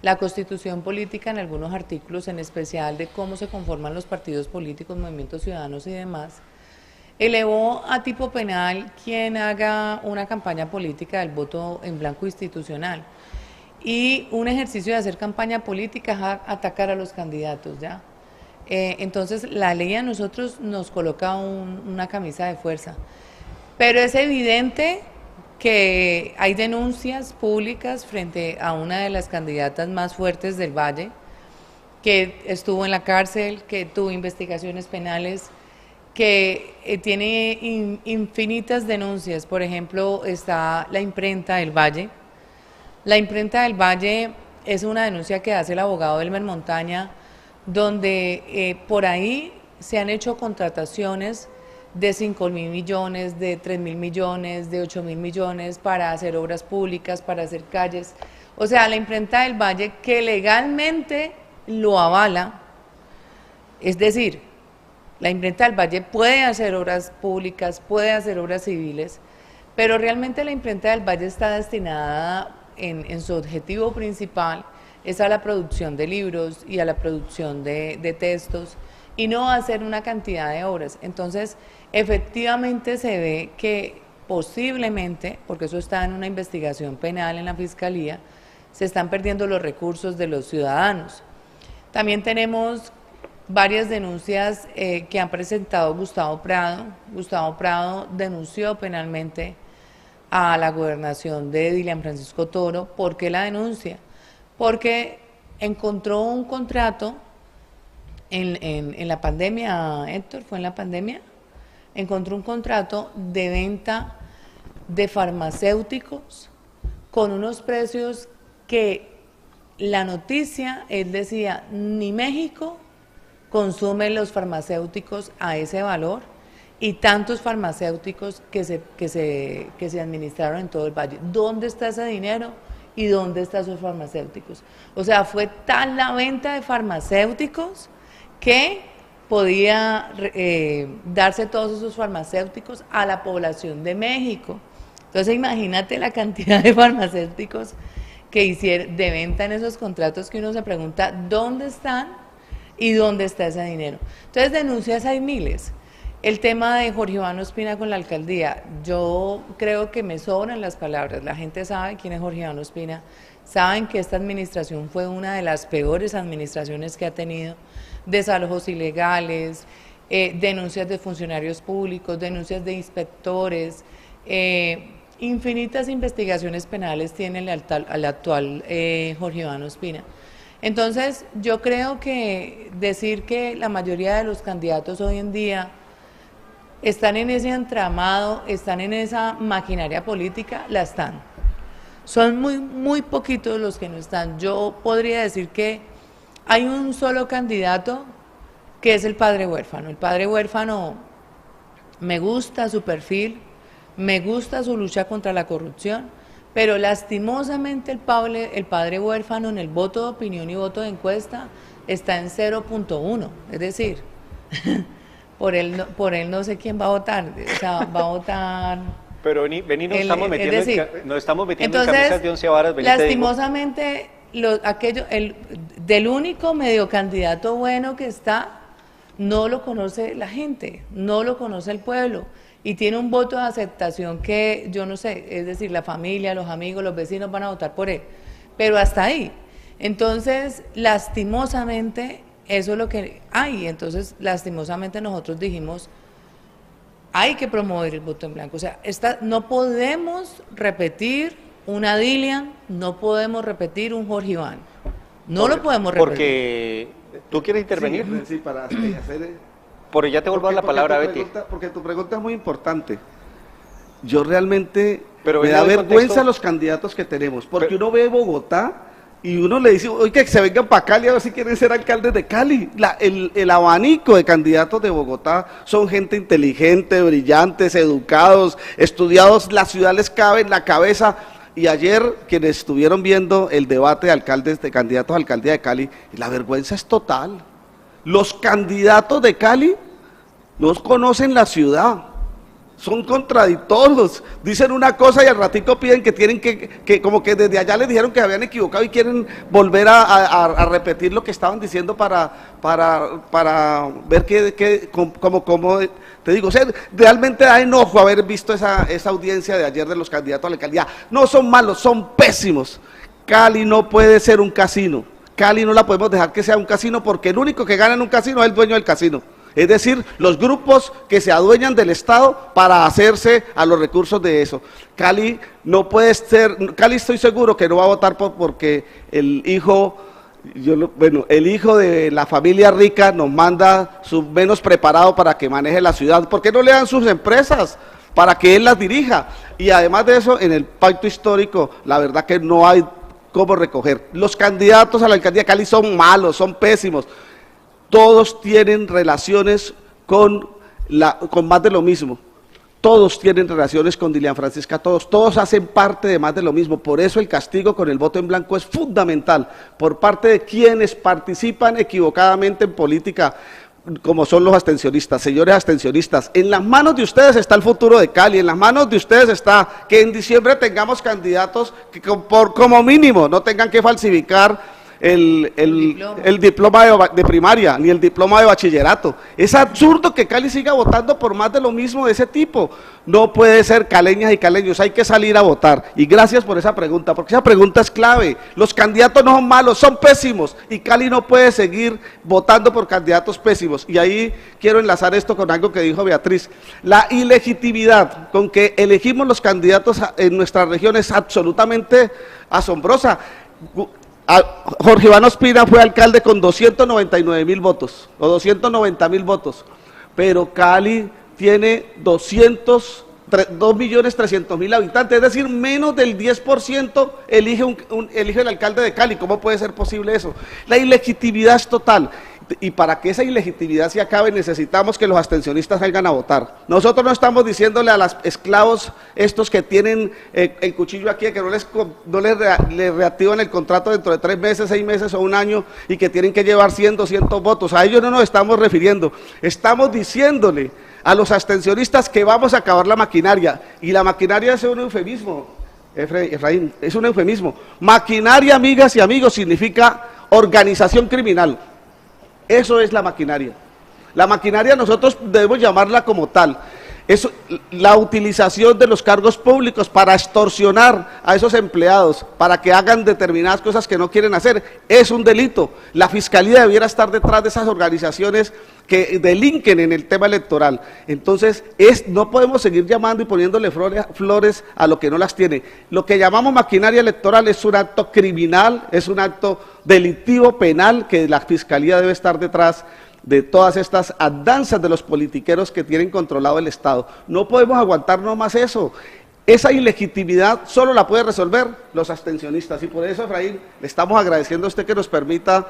la Constitución política en algunos artículos, en especial de cómo se conforman los partidos políticos, movimientos ciudadanos y demás, elevó a tipo penal quien haga una campaña política del voto en blanco institucional. Y un ejercicio de hacer campaña política es atacar a los candidatos, ¿ya? Entonces, la ley a nosotros nos coloca una camisa de fuerza. Pero es evidente que hay denuncias públicas frente a una de las candidatas más fuertes del Valle, que estuvo en la cárcel, que tuvo investigaciones penales, que tiene infinitas denuncias. Por ejemplo, está la imprenta del Valle. La imprenta del Valle es una denuncia que hace el abogado Elmer Montaña, donde por ahí se han hecho contrataciones de 5.000 millones, de 3.000 millones, de 8.000 millones para hacer obras públicas, para hacer calles. O sea, la imprenta del Valle, que legalmente lo avala, es decir, la imprenta del Valle puede hacer obras públicas, puede hacer obras civiles, pero realmente la imprenta del Valle está destinada en su objetivo principal, es a la producción de libros y a la producción de textos y no a hacer una cantidad de obras. Entonces, efectivamente se ve que posiblemente, porque eso está en una investigación penal en la Fiscalía, se están perdiendo los recursos de los ciudadanos. También tenemos varias denuncias que han presentado Gustavo Prado. Gustavo Prado denunció penalmente a la gobernación de Dilian Francisco Toro. ¿Por qué la denuncia? Porque encontró un contrato en la pandemia, Héctor, ¿fue en la pandemia? Encontró un contrato de venta de farmacéuticos con unos precios que la noticia, él decía, ni México consume los farmacéuticos a ese valor y tantos farmacéuticos que se administraron en todo el valle. ¿Dónde está ese dinero y dónde están esos farmacéuticos? O sea, fue tal la venta de farmacéuticos que podía darse todos esos farmacéuticos a la población de México. Entonces imagínate la cantidad de farmacéuticos que hicieron de venta en esos contratos que uno se pregunta ¿dónde están y dónde está ese dinero? Entonces denuncias hay miles. El tema de Jorge Iván Ospina con la alcaldía, yo creo que me sobran las palabras, la gente sabe quién es Jorge Iván Ospina, saben que esta administración fue una de las peores administraciones que ha tenido, desalojos ilegales, denuncias de funcionarios públicos, denuncias de inspectores, infinitas investigaciones penales tiene al actual Jorge Iván Ospina. Entonces, yo creo que decir que la mayoría de los candidatos hoy en día están en ese entramado, están en esa maquinaria política, la están. Son muy poquitos los que no están. Yo podría decir que hay un solo candidato que es el padre huérfano. El padre huérfano, me gusta su perfil, me gusta su lucha contra la corrupción, pero lastimosamente el padre huérfano en el voto de opinión y voto de encuesta está en 0.1, es decir, por él no sé quién va a votar, o sea, va a votar... Pero vení, nos estamos metiendo, es decir, nos estamos metiendo entonces, en camisas de 11 varas. Vení, lastimosamente, del único medio candidato bueno que está, no lo conoce la gente, no lo conoce el pueblo, y tiene un voto de aceptación que yo no sé, es decir, la familia, los amigos, los vecinos van a votar por él, pero hasta ahí. Entonces, lastimosamente, eso es lo que hay. Entonces, lastimosamente nosotros dijimos, hay que promover el voto en blanco. O sea, no podemos repetir una Dilian, no podemos repetir un Jorge Iván. No lo podemos repetir. Porque tú quieres intervenir. Sí, para hacer... Por ya te vuelvo a la palabra, Betty. Porque tu pregunta es muy importante. Yo realmente pero me da vergüenza los candidatos que tenemos, porque uno ve Bogotá y uno le dice, oye, que se vengan para Cali a ver si quieren ser alcaldes de Cali. El abanico de candidatos de Bogotá son gente inteligente, brillantes, educados, estudiados, la ciudad les cabe en la cabeza. Y ayer, quienes estuvieron viendo el debate de candidatos a alcaldía de Cali, la vergüenza es total. Los candidatos de Cali no conocen la ciudad, son contradictorios, dicen una cosa y al ratico piden que tienen que como que desde allá les dijeron que habían equivocado y quieren volver a repetir lo que estaban diciendo para ver cómo te digo, o sea, realmente da enojo haber visto esa audiencia de ayer de los candidatos a la alcaldía. No son malos, son pésimos. Cali no puede ser un casino. Cali no la podemos dejar que sea un casino porque el único que gana en un casino es el dueño del casino. Es decir, los grupos que se adueñan del Estado para hacerse a los recursos de eso. Cali no puede ser, Cali estoy seguro que no va a votar porque el hijo de la familia rica nos manda su menos preparado para que maneje la ciudad. ¿Por qué no le dan sus empresas para que él las dirija? Y además de eso, en el pacto histórico, la verdad que no hay cómo recoger. Los candidatos a la alcaldía de Cali son malos, son pésimos. Todos tienen relaciones con más de lo mismo. Todos tienen relaciones con Dilian Francisca, todos hacen parte de más de lo mismo. Por eso el castigo con el voto en blanco es fundamental por parte de quienes participan equivocadamente en política, como son los abstencionistas. Señores abstencionistas, en las manos de ustedes está el futuro de Cali, en las manos de ustedes está que en diciembre tengamos candidatos que como mínimo no tengan que falsificar el diploma de primaria, ni el diploma de bachillerato. Es absurdo que Cali siga votando por más de lo mismo de ese tipo. No puede ser, caleñas y caleños, hay que salir a votar. Y gracias por esa pregunta, porque esa pregunta es clave. Los candidatos no son malos, son pésimos, y Cali no puede seguir votando por candidatos pésimos. Y ahí quiero enlazar esto con algo que dijo Beatriz. La ilegitimidad con que elegimos los candidatos en nuestra región es absolutamente asombrosa. Jorge Iván Ospina fue alcalde con 299.000 votos, o 290.000 votos, pero Cali tiene 2.300.000 habitantes, es decir, menos del 10% elige el alcalde de Cali. ¿Cómo puede ser posible eso? La ilegitimidad es total. Y para que esa ilegitimidad se acabe necesitamos que los abstencionistas salgan a votar. Nosotros no estamos diciéndole a los esclavos estos que tienen el cuchillo aquí, que no les reactivan el contrato dentro de 3 meses, 6 meses o un año, y que tienen que llevar 100, 200 votos. A ellos no nos estamos refiriendo. Estamos diciéndole a los abstencionistas que vamos a acabar la maquinaria. Y la maquinaria es un eufemismo, Efraín, es un eufemismo. Maquinaria, amigas y amigos, significa organización criminal. Eso es la maquinaria. La maquinaria nosotros debemos llamarla como tal. Es la utilización de los cargos públicos para extorsionar a esos empleados, para que hagan determinadas cosas que no quieren hacer. Es un delito. La Fiscalía debiera estar detrás de esas organizaciones que delinquen en el tema electoral. Entonces, no podemos seguir llamando y poniéndole flores a lo que no las tiene. Lo que llamamos maquinaria electoral es un acto criminal, es un acto delictivo, penal, que la Fiscalía debe estar detrás de todas estas andanzas de los politiqueros que tienen controlado el Estado. No podemos aguantar no más eso. Esa ilegitimidad solo la puede resolver los abstencionistas, y por eso, Efraín, le estamos agradeciendo a usted que nos permita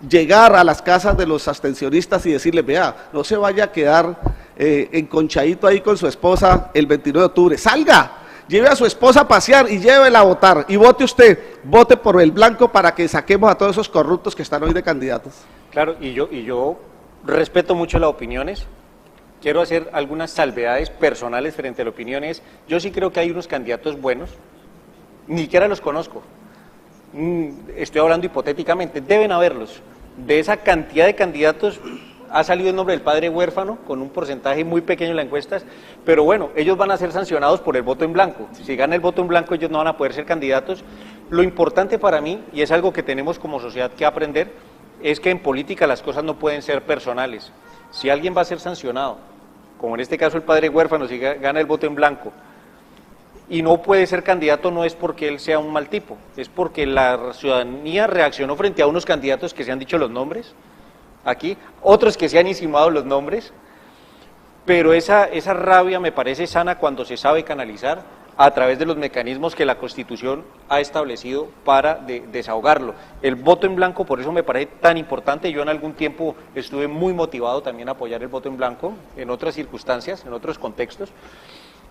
llegar a las casas de los abstencionistas y decirles: vea, no se vaya a quedar enconchadito ahí con su esposa el 29 de octubre, salga, lleve a su esposa a pasear y llévela a votar, y vote usted, vote por el blanco para que saquemos a todos esos corruptos que están hoy de candidatos. Claro, y yo respeto mucho las opiniones. Quiero hacer algunas salvedades personales frente a las opiniones. Yo sí creo que hay unos candidatos buenos, ni siquiera los conozco. Estoy hablando hipotéticamente, deben haberlos. De esa cantidad de candidatos ha salido el nombre del padre huérfano, con un porcentaje muy pequeño en las encuestas, pero bueno, ellos van a ser sancionados por el voto en blanco. Si gana el voto en blanco, ellos no van a poder ser candidatos. Lo importante para mí, y es algo que tenemos como sociedad que aprender, es que en política las cosas no pueden ser personales. Si alguien va a ser sancionado, como en este caso el padre huérfano, si gana el voto en blanco, y no puede ser candidato, no es porque él sea un mal tipo, es porque la ciudadanía reaccionó frente a unos candidatos que se han dicho los nombres, aquí, otros que se han insinuado los nombres, pero esa rabia me parece sana cuando se sabe canalizar a través de los mecanismos que la Constitución ha establecido para desahogarlo. El voto en blanco, por eso me parece tan importante. Yo en algún tiempo estuve muy motivado también a apoyar el voto en blanco, en otras circunstancias, en otros contextos,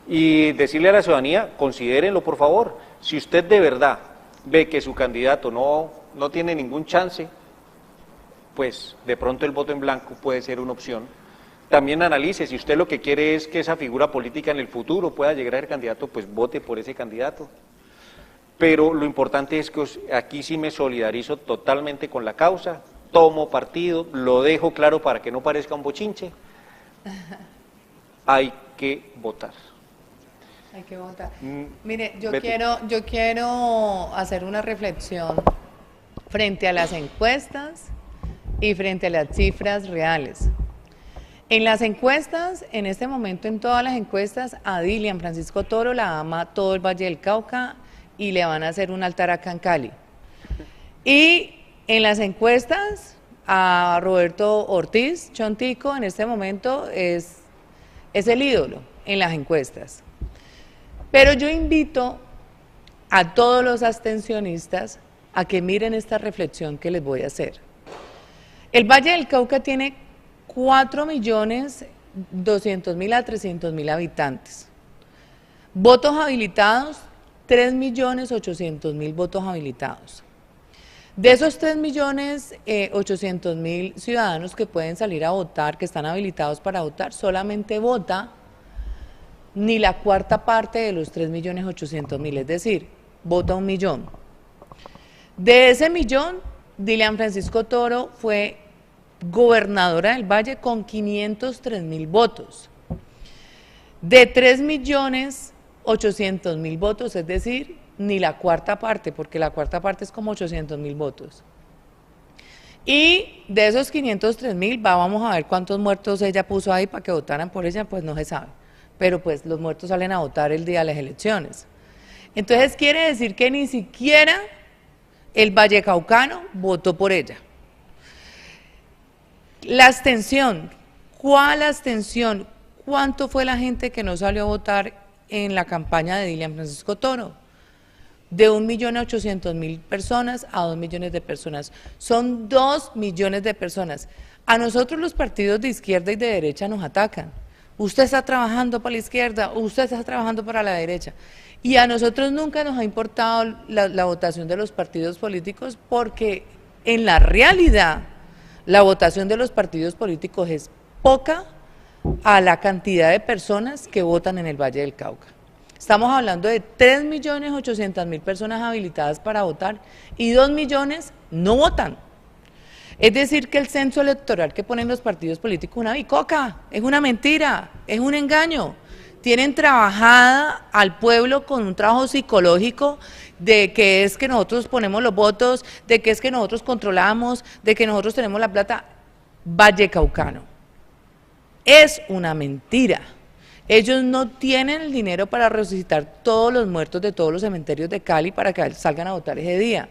y decirle a la ciudadanía: considérenlo por favor. Si usted de verdad ve que su candidato no tiene ningún chance, pues de pronto el voto en blanco puede ser una opción. También analice, si usted lo que quiere es que esa figura política en el futuro pueda llegar a ser candidato, pues vote por ese candidato. Pero lo importante es que aquí sí me solidarizo totalmente con la causa, tomo partido, lo dejo claro para que no parezca un bochinche. Hay que votar. Hay que votar. Mire, yo quiero hacer una reflexión frente a las encuestas y frente a las cifras reales. En las encuestas, en este momento en todas las encuestas, a Dilian Francisco Toro la ama todo el Valle del Cauca y le van a hacer un altar acá en Cali. Y en las encuestas, a Roberto Ortiz Chontico en este momento es el ídolo en las encuestas. Pero yo invito a todos los abstencionistas a que miren esta reflexión que les voy a hacer. El Valle del Cauca tiene 4.200.000 a 300.000 habitantes. Votos habilitados, 3.800.000 votos habilitados. De esos 3.800.000 ciudadanos que pueden salir a votar, que están habilitados para votar, solamente vota ni la cuarta parte de los 3.800.000, es decir, vota 1 millón. De ese millón, Dilian Francisco Toro fue gobernadora del Valle con 503.000 votos. De 3.800.000 votos, es decir, ni la cuarta parte, porque la cuarta parte es como 800.000 votos. Y de esos 503.000, vamos a ver cuántos muertos ella puso ahí para que votaran por ella, pues no se sabe. Pero pues los muertos salen a votar el día de las elecciones. Entonces quiere decir que ni siquiera el vallecaucano votó por ella. La abstención, ¿cuál abstención? ¿Cuánto fue la gente que no salió a votar en la campaña de Dilian Francisco Toro? De 1.800.000 personas a 2 millones de personas. Son 2 millones de personas. A nosotros los partidos de izquierda y de derecha nos atacan. Usted está trabajando para la izquierda, usted está trabajando para la derecha. Y a nosotros nunca nos ha importado la votación de los partidos políticos, porque en la realidad la votación de los partidos políticos es poca a la cantidad de personas que votan en el Valle del Cauca. Estamos hablando de 3.800.000 personas habilitadas para votar y 2 millones no votan. Es decir, que el censo electoral que ponen los partidos políticos es una bicoca, es una mentira, es un engaño. Tienen trabajada al pueblo con un trabajo psicológico de que es que nosotros ponemos los votos, de que es que nosotros controlamos, de que nosotros tenemos la plata. Vallecaucano. Es una mentira. Ellos no tienen el dinero para resucitar todos los muertos de todos los cementerios de Cali para que salgan a votar ese día.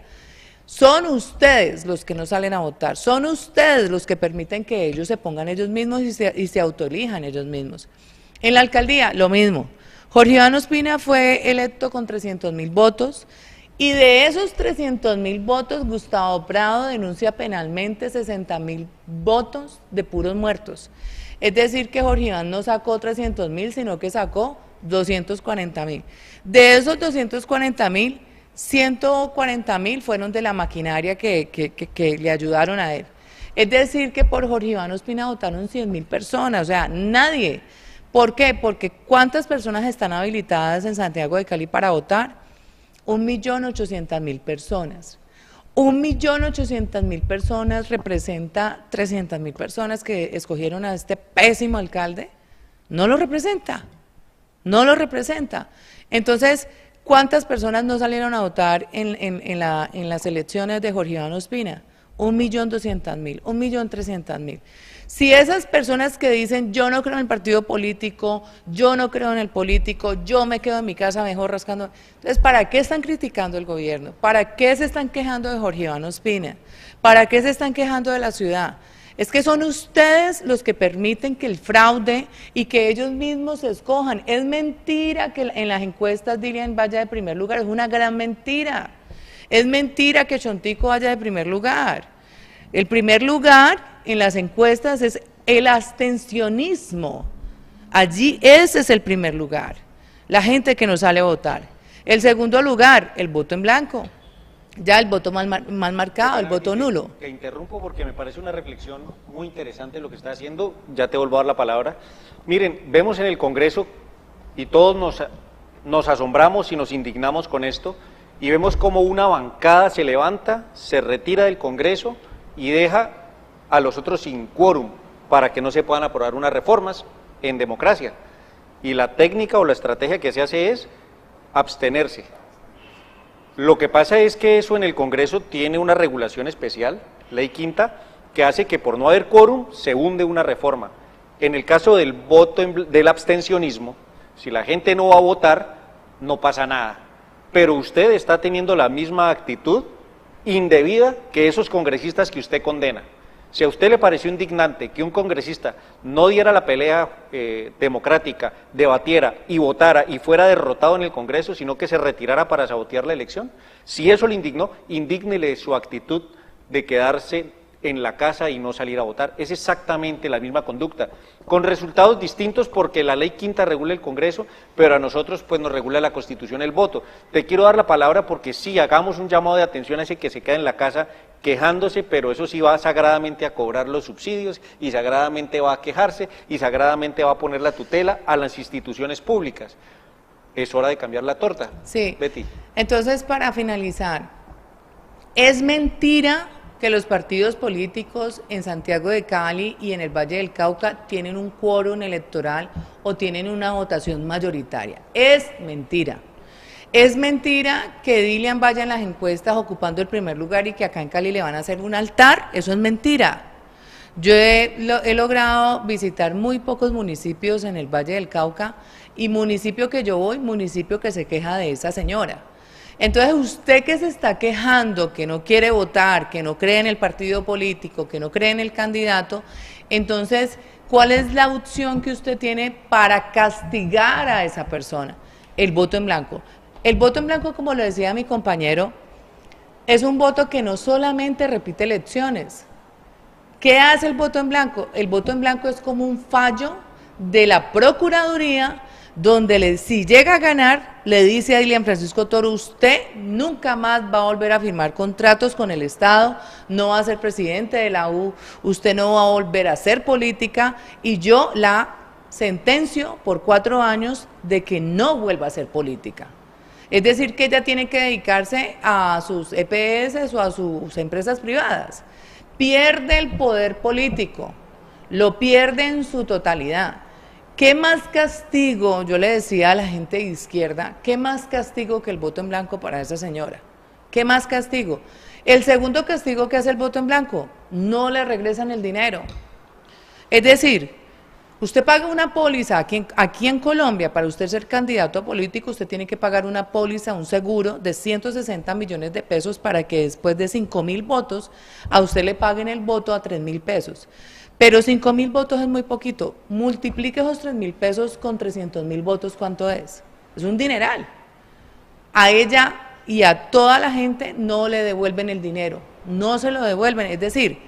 Son ustedes los que no salen a votar, son ustedes los que permiten que ellos se pongan ellos mismos y se autoelijan ellos mismos. En la alcaldía, lo mismo. Jorge Iván Ospina fue electo con 300.000 votos y de esos 300.000 votos, Gustavo Prado denuncia penalmente 60.000 votos de puros muertos. Es decir, que Jorge Iván no sacó 300.000, sino que sacó 240.000. De esos 240.000, 140.000 fueron de la maquinaria que le ayudaron a él. Es decir, que por Jorge Iván Ospina votaron 100.000 personas, o sea, nadie. ¿Por qué? Porque ¿cuántas personas están habilitadas en Santiago de Cali para votar? 1.800.000 personas. 1.800.000 personas representa 300.000 personas que escogieron a este pésimo alcalde. No lo representa, no lo representa. Entonces, ¿cuántas personas no salieron a votar en las elecciones de Jorge Iván Ospina? 1.200.000, 1.300.000. Si esas personas que dicen yo no creo en el partido político, yo no creo en el político, yo me quedo en mi casa mejor rascando, entonces ¿para qué están criticando el gobierno? ¿Para qué se están quejando de Jorge Iván Ospina? ¿Para qué se están quejando de la ciudad? Es que son ustedes los que permiten que el fraude y que ellos mismos se escojan. Es mentira que en las encuestas Dilian vaya de primer lugar, es una gran mentira. Es mentira que Chontico vaya de primer lugar. El primer lugar en las encuestas es el abstencionismo. Allí ese es el primer lugar, la gente que no sale a votar. El segundo lugar, el voto en blanco. Ya el voto más marcado, el voto nulo. Te interrumpo porque me parece una reflexión muy interesante lo que está haciendo, ya te vuelvo a dar la palabra. Miren, vemos en el Congreso y todos nos asombramos y nos indignamos con esto y vemos como una bancada se levanta, se retira del Congreso y deja a los otros sin quórum para que no se puedan aprobar unas reformas en democracia. Y la técnica o la estrategia que se hace es abstenerse. Lo que pasa es que eso en el Congreso tiene una regulación especial, ley quinta, que hace que por no haber quórum se hunde una reforma. En el caso del voto del abstencionismo, si la gente no va a votar, no pasa nada. Pero usted está teniendo la misma actitud indebida que esos congresistas que usted condena. Si a usted le pareció indignante que un congresista no diera la pelea democrática, debatiera y votara y fuera derrotado en el Congreso, sino que se retirara para sabotear la elección, si eso le indignó, indígnele su actitud de quedarse en la casa y no salir a votar. Es exactamente la misma conducta, con resultados distintos porque la ley quinta regula el Congreso, pero a nosotros pues nos regula la Constitución el voto. Te quiero dar la palabra porque sí, hagamos un llamado de atención a ese que se queda en la casa quejándose, pero eso sí va sagradamente a cobrar los subsidios y sagradamente va a quejarse y sagradamente va a poner la tutela a las instituciones públicas. Es hora de cambiar la torta. Sí. Betty. Entonces, para finalizar, es mentira que los partidos políticos en Santiago de Cali y en el Valle del Cauca tienen un quórum electoral o tienen una votación mayoritaria. Es mentira. Es mentira que Dilian vaya en las encuestas ocupando el primer lugar y que acá en Cali le van a hacer un altar. Eso es mentira. Yo he logrado visitar muy pocos municipios en el Valle del Cauca y municipio que yo voy, municipio que se queja de esa señora. Entonces usted que se está quejando, que no quiere votar, que no cree en el partido político, que no cree en el candidato, entonces, ¿cuál es la opción que usted tiene para castigar a esa persona? El voto en blanco. El voto en blanco, como lo decía mi compañero, es un voto que no solamente repite elecciones. ¿Qué hace el voto en blanco? El voto en blanco es como un fallo de la Procuraduría, donde si llega a ganar, le dice a Dilian Francisco Toro, usted nunca más va a volver a firmar contratos con el Estado, no va a ser presidente de la U, usted no va a volver a hacer política, y yo la sentencio por 4 años de que no vuelva a hacer política. Es decir, que ella tiene que dedicarse a sus EPS o a sus empresas privadas. Pierde el poder político, lo pierde en su totalidad. ¿Qué más castigo, yo le decía a la gente de izquierda, qué más castigo que el voto en blanco para esa señora? ¿Qué más castigo? El segundo castigo que hace el voto en blanco, no le regresan el dinero. Es decir, usted paga una póliza aquí en Colombia, para usted ser candidato a político, usted tiene que pagar una póliza, un seguro de 160 millones de pesos para que después de 5.000 votos, a usted le paguen el voto a 3.000 pesos. Pero 5.000 votos es muy poquito. Multiplique esos 3.000 pesos con 300.000 votos, ¿cuánto es? Es un dineral. A ella y a toda la gente no le devuelven el dinero, no se lo devuelven. Es decir,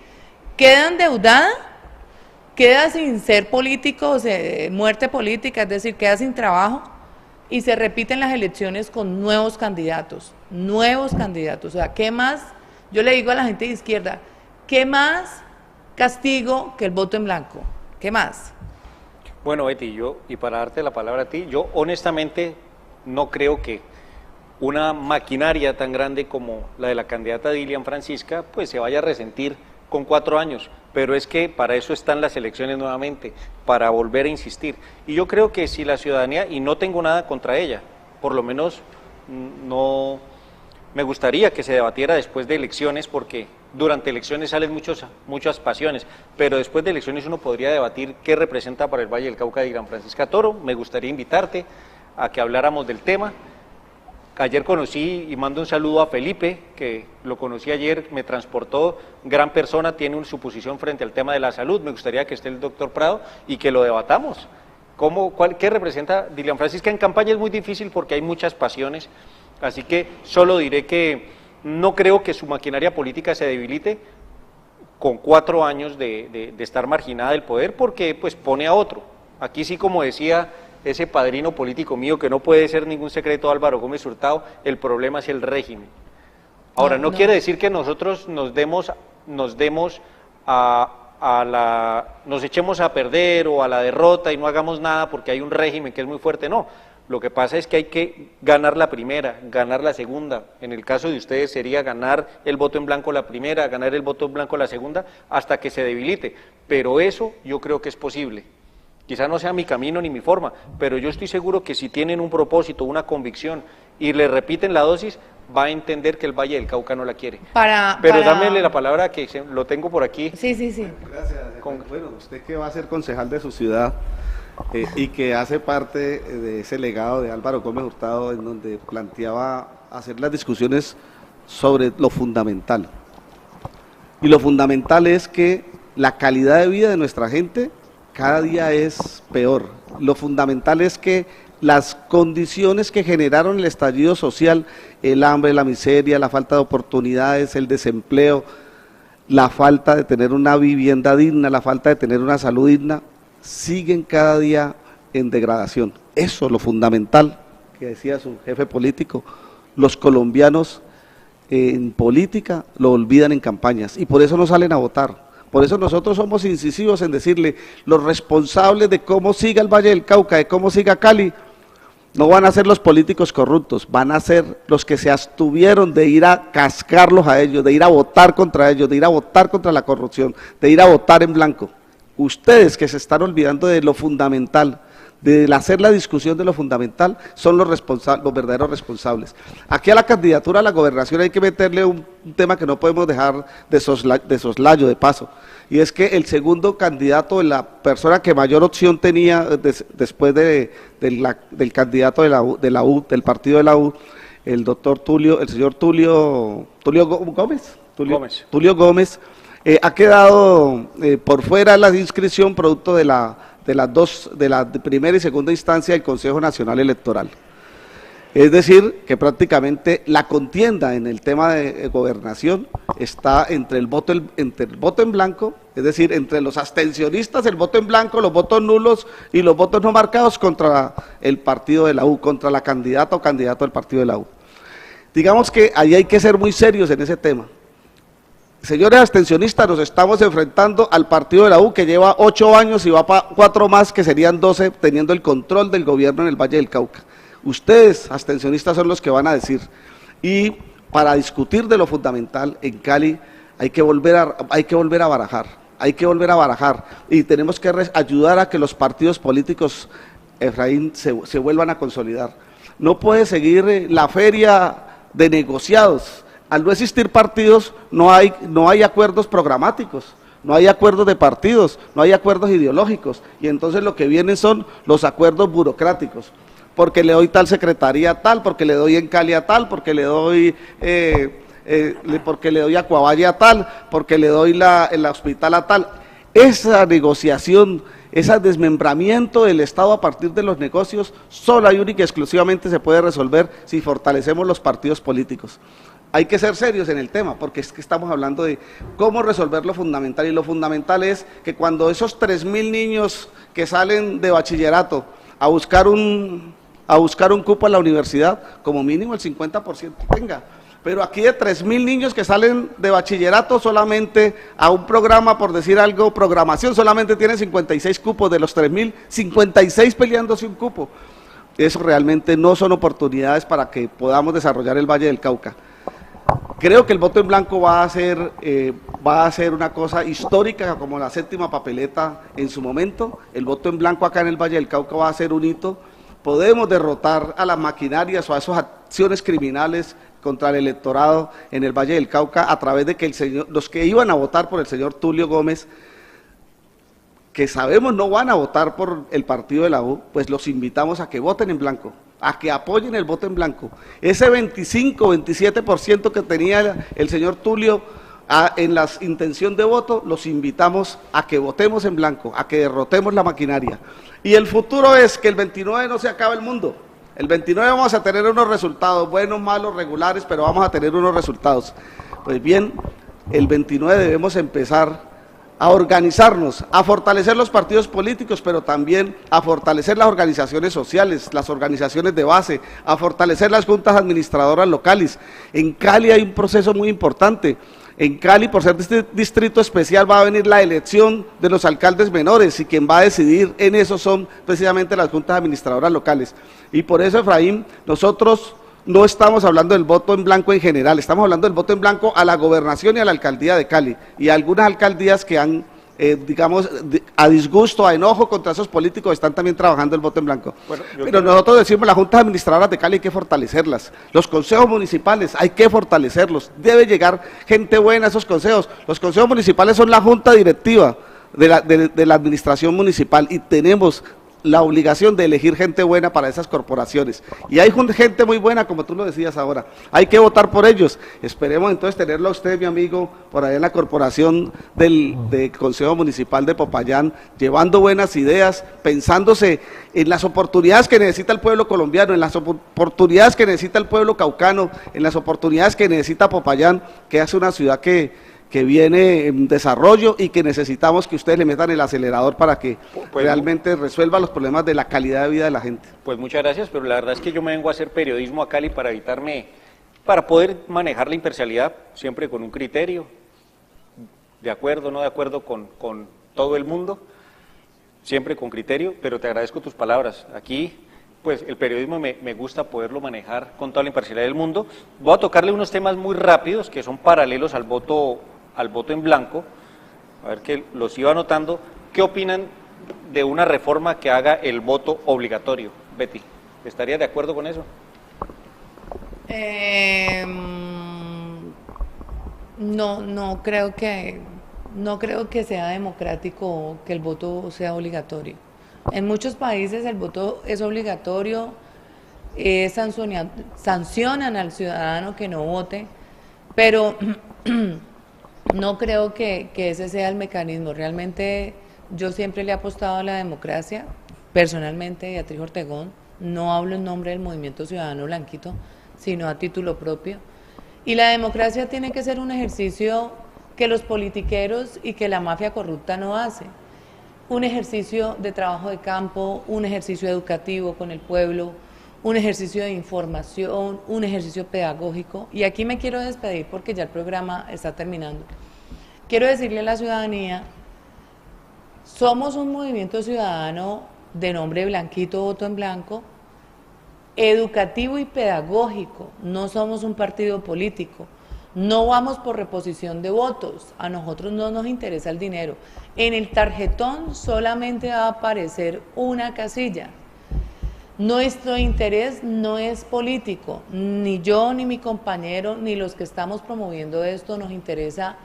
queda endeudada, queda sin ser político, muerte política, es decir, queda sin trabajo y se repiten las elecciones con nuevos candidatos. O sea, ¿qué más? Yo le digo a la gente de izquierda, ¿qué más castigo que el voto en blanco? ¿Qué más? Bueno, Betty, y para darte la palabra a ti, yo honestamente no creo que una maquinaria tan grande como la de la candidata Dilian Francisca, pues se vaya a resentir con 4 años, pero es que para eso están las elecciones nuevamente, para volver a insistir. Y yo creo que si la ciudadanía, y no tengo nada contra ella, por lo menos no me gustaría que se debatiera después de elecciones, porque durante elecciones salen muchas pasiones, pero después de elecciones uno podría debatir qué representa para el Valle del Cauca Dilian Francisca Toro. Me gustaría invitarte a que habláramos del tema. Ayer conocí y mando un saludo a Felipe, que lo conocí ayer, me transportó, gran persona, tiene su posición frente al tema de la salud. Me gustaría que esté el doctor Prado y que lo debatamos. ¿Qué representa Dilian Francisca? En campaña es muy difícil porque hay muchas pasiones, así que solo diré que no creo que su maquinaria política se debilite con 4 años de estar marginada del poder, porque pues pone a otro. Aquí sí, como decía ese padrino político mío, que no puede ser ningún secreto, Álvaro Gómez Hurtado, el problema es el régimen. Ahora, no quiere decir que nosotros nos echemos a perder o a la derrota y no hagamos nada porque hay un régimen que es muy fuerte, no. Lo que pasa es que hay que ganar la primera, ganar la segunda. En el caso de ustedes sería ganar el voto en blanco la primera, ganar el voto en blanco la segunda, hasta que se debilite. Pero eso yo creo que es posible. Quizá no sea mi camino ni mi forma, pero yo estoy seguro que si tienen un propósito, una convicción y le repiten la dosis, va a entender que el Valle del Cauca no la quiere. Dámele la palabra, que lo tengo por aquí. Sí. Gracias. Bueno, usted que va a ser concejal de su ciudad y que hace parte de ese legado de Álvaro Gómez Hurtado, en donde planteaba hacer las discusiones sobre lo fundamental. Y lo fundamental es que la calidad de vida de nuestra gente cada día es peor. Lo fundamental es que las condiciones que generaron el estallido social, el hambre, la miseria, la falta de oportunidades, el desempleo, la falta de tener una vivienda digna, la falta de tener una salud digna, siguen cada día en degradación. Eso es lo fundamental que decía su jefe político. Los colombianos en política lo olvidan en campañas y por eso no salen a votar. Por eso nosotros somos incisivos en decirle, los responsables de cómo siga el Valle del Cauca, de cómo siga Cali, No van a ser los políticos corruptos, van a ser los que se abstuvieron de ir a cascarlos a ellos, de ir a votar contra ellos, de ir a votar contra la corrupción, de ir a votar en blanco. Ustedes que se están olvidando de lo fundamental, de hacer la discusión de lo fundamental, son los verdaderos responsables. Aquí a la candidatura a la gobernación hay que meterle un tema que no podemos dejar de soslayo, de paso, y es que el segundo candidato, la persona que mayor opción tenía después del candidato de la U, del partido de la U, el señor Tulio Gómez, ha quedado por fuera de la inscripción producto de la primera y segunda instancia del Consejo Nacional Electoral. Es decir, que prácticamente la contienda en el tema de gobernación está entre el voto en blanco, es decir, entre los abstencionistas, el voto en blanco, los votos nulos y los votos no marcados contra el partido de la U, contra la candidata o candidato del partido de la U. Digamos que ahí hay que ser muy serios en ese tema. Señores abstencionistas, nos estamos enfrentando al partido de la U que lleva 8 años y va para 4 más, que serían 12, teniendo el control del gobierno en el Valle del Cauca. Ustedes, abstencionistas, son los que van a decir. Y para discutir de lo fundamental en Cali hay que volver a barajar. Y tenemos que ayudar a que los partidos políticos, Efraín, se vuelvan a consolidar. No puede seguir la feria de negociados. Al no existir partidos, no hay acuerdos programáticos, no hay acuerdos de partidos, no hay acuerdos ideológicos, y entonces lo que vienen son los acuerdos burocráticos, porque le doy tal secretaría a tal, porque le doy en Cali a tal, porque le doy Acuavalle a tal, porque le doy el hospital a tal. Esa negociación, ese desmembramiento del Estado a partir de los negocios, solo y única y exclusivamente se puede resolver si fortalecemos los partidos políticos. Hay que ser serios en el tema, porque es que estamos hablando de cómo resolver lo fundamental, y lo fundamental es que cuando esos 3.000 niños que salen de bachillerato a buscar un cupo a la universidad, como mínimo el 50% tenga. Pero aquí de 3.000 niños que salen de bachillerato solamente a un programa, por decir algo, programación, solamente tienen 56 cupos, de los 3.000, 56 peleándose un cupo. Eso realmente no son oportunidades para que podamos desarrollar el Valle del Cauca. Creo que el voto en blanco va a ser una cosa histórica, como la 7ª papeleta en su momento. El voto en blanco acá en el Valle del Cauca va a ser un hito. Podemos derrotar a las maquinarias o a esas acciones criminales contra el electorado en el Valle del Cauca a través de que los que iban a votar por el señor Tulio Gómez, que sabemos no van a votar por el partido de la U, pues los invitamos a que voten en blanco, a que apoyen el voto en blanco. Ese 25, 27% que tenía el señor Tulio en la intención de voto, los invitamos a que votemos en blanco, a que derrotemos la maquinaria. Y el futuro es que el 29 no se acabe el mundo. El 29 vamos a tener unos resultados, buenos, malos, regulares, pero vamos a tener unos resultados. Pues bien, el 29 debemos empezar a organizarnos, a fortalecer los partidos políticos, pero también a fortalecer las organizaciones sociales, las organizaciones de base, a fortalecer las juntas administradoras locales. En Cali hay un proceso muy importante. En Cali, por ser distrito especial, va a venir la elección de los alcaldes menores, y quien va a decidir en eso son precisamente las juntas administradoras locales. Y por eso, Efraín, nosotros no estamos hablando del voto en blanco en general, estamos hablando del voto en blanco a la gobernación y a la alcaldía de Cali, y a algunas alcaldías que han, digamos, a disgusto, a enojo contra esos políticos, están también trabajando el voto en blanco. Bueno, pero nosotros decimos, las juntas administradoras de Cali hay que fortalecerlas, los consejos municipales hay que fortalecerlos, debe llegar gente buena a esos consejos. Los consejos municipales son la junta directiva de la administración municipal, y tenemos la obligación de elegir gente buena para esas corporaciones, y hay gente muy buena, como tú lo decías ahora, hay que votar por ellos. Esperemos entonces tenerlo a usted, mi amigo, por allá en la corporación del Consejo Municipal de Popayán, llevando buenas ideas, pensándose en las oportunidades que necesita el pueblo colombiano, en las oportunidades que necesita el pueblo caucano, en las oportunidades que necesita Popayán, que es una ciudad que viene en desarrollo, y que necesitamos que ustedes le metan el acelerador para que realmente resuelva los problemas de la calidad de vida de la gente. Pues muchas gracias, pero la verdad es que yo me vengo a hacer periodismo a Cali para poder manejar la imparcialidad, siempre con un criterio, de acuerdo, no de acuerdo con todo el mundo, siempre con criterio, pero te agradezco tus palabras. Aquí pues el periodismo me gusta poderlo manejar con toda la imparcialidad del mundo. Voy a tocarle unos temas muy rápidos que son paralelos al voto en blanco, a ver que los iba anotando. ¿Qué opinan de una reforma que haga el voto obligatorio? Betty, ¿estaría de acuerdo con eso? No creo que sea democrático que el voto sea obligatorio. En muchos países el voto es obligatorio, sancionan al ciudadano que no vote, pero no creo que ese sea el mecanismo. Realmente yo siempre le he apostado a la democracia, personalmente, Beatriz Ortegón, no hablo en nombre del Movimiento Ciudadano Blanquito, sino a título propio. Y la democracia tiene que ser un ejercicio que los politiqueros y que la mafia corrupta no hace. Un ejercicio de trabajo de campo, un ejercicio educativo con el pueblo, un ejercicio de información, un ejercicio pedagógico. Y aquí me quiero despedir porque ya el programa está terminando. Quiero decirle a la ciudadanía, somos un movimiento ciudadano de nombre Blanquito Voto en Blanco, educativo y pedagógico, no somos un partido político, no vamos por reposición de votos, a nosotros no nos interesa el dinero. En el tarjetón solamente va a aparecer una casilla. Nuestro interés no es político, ni yo, ni mi compañero, ni los que estamos promoviendo esto nos interesa,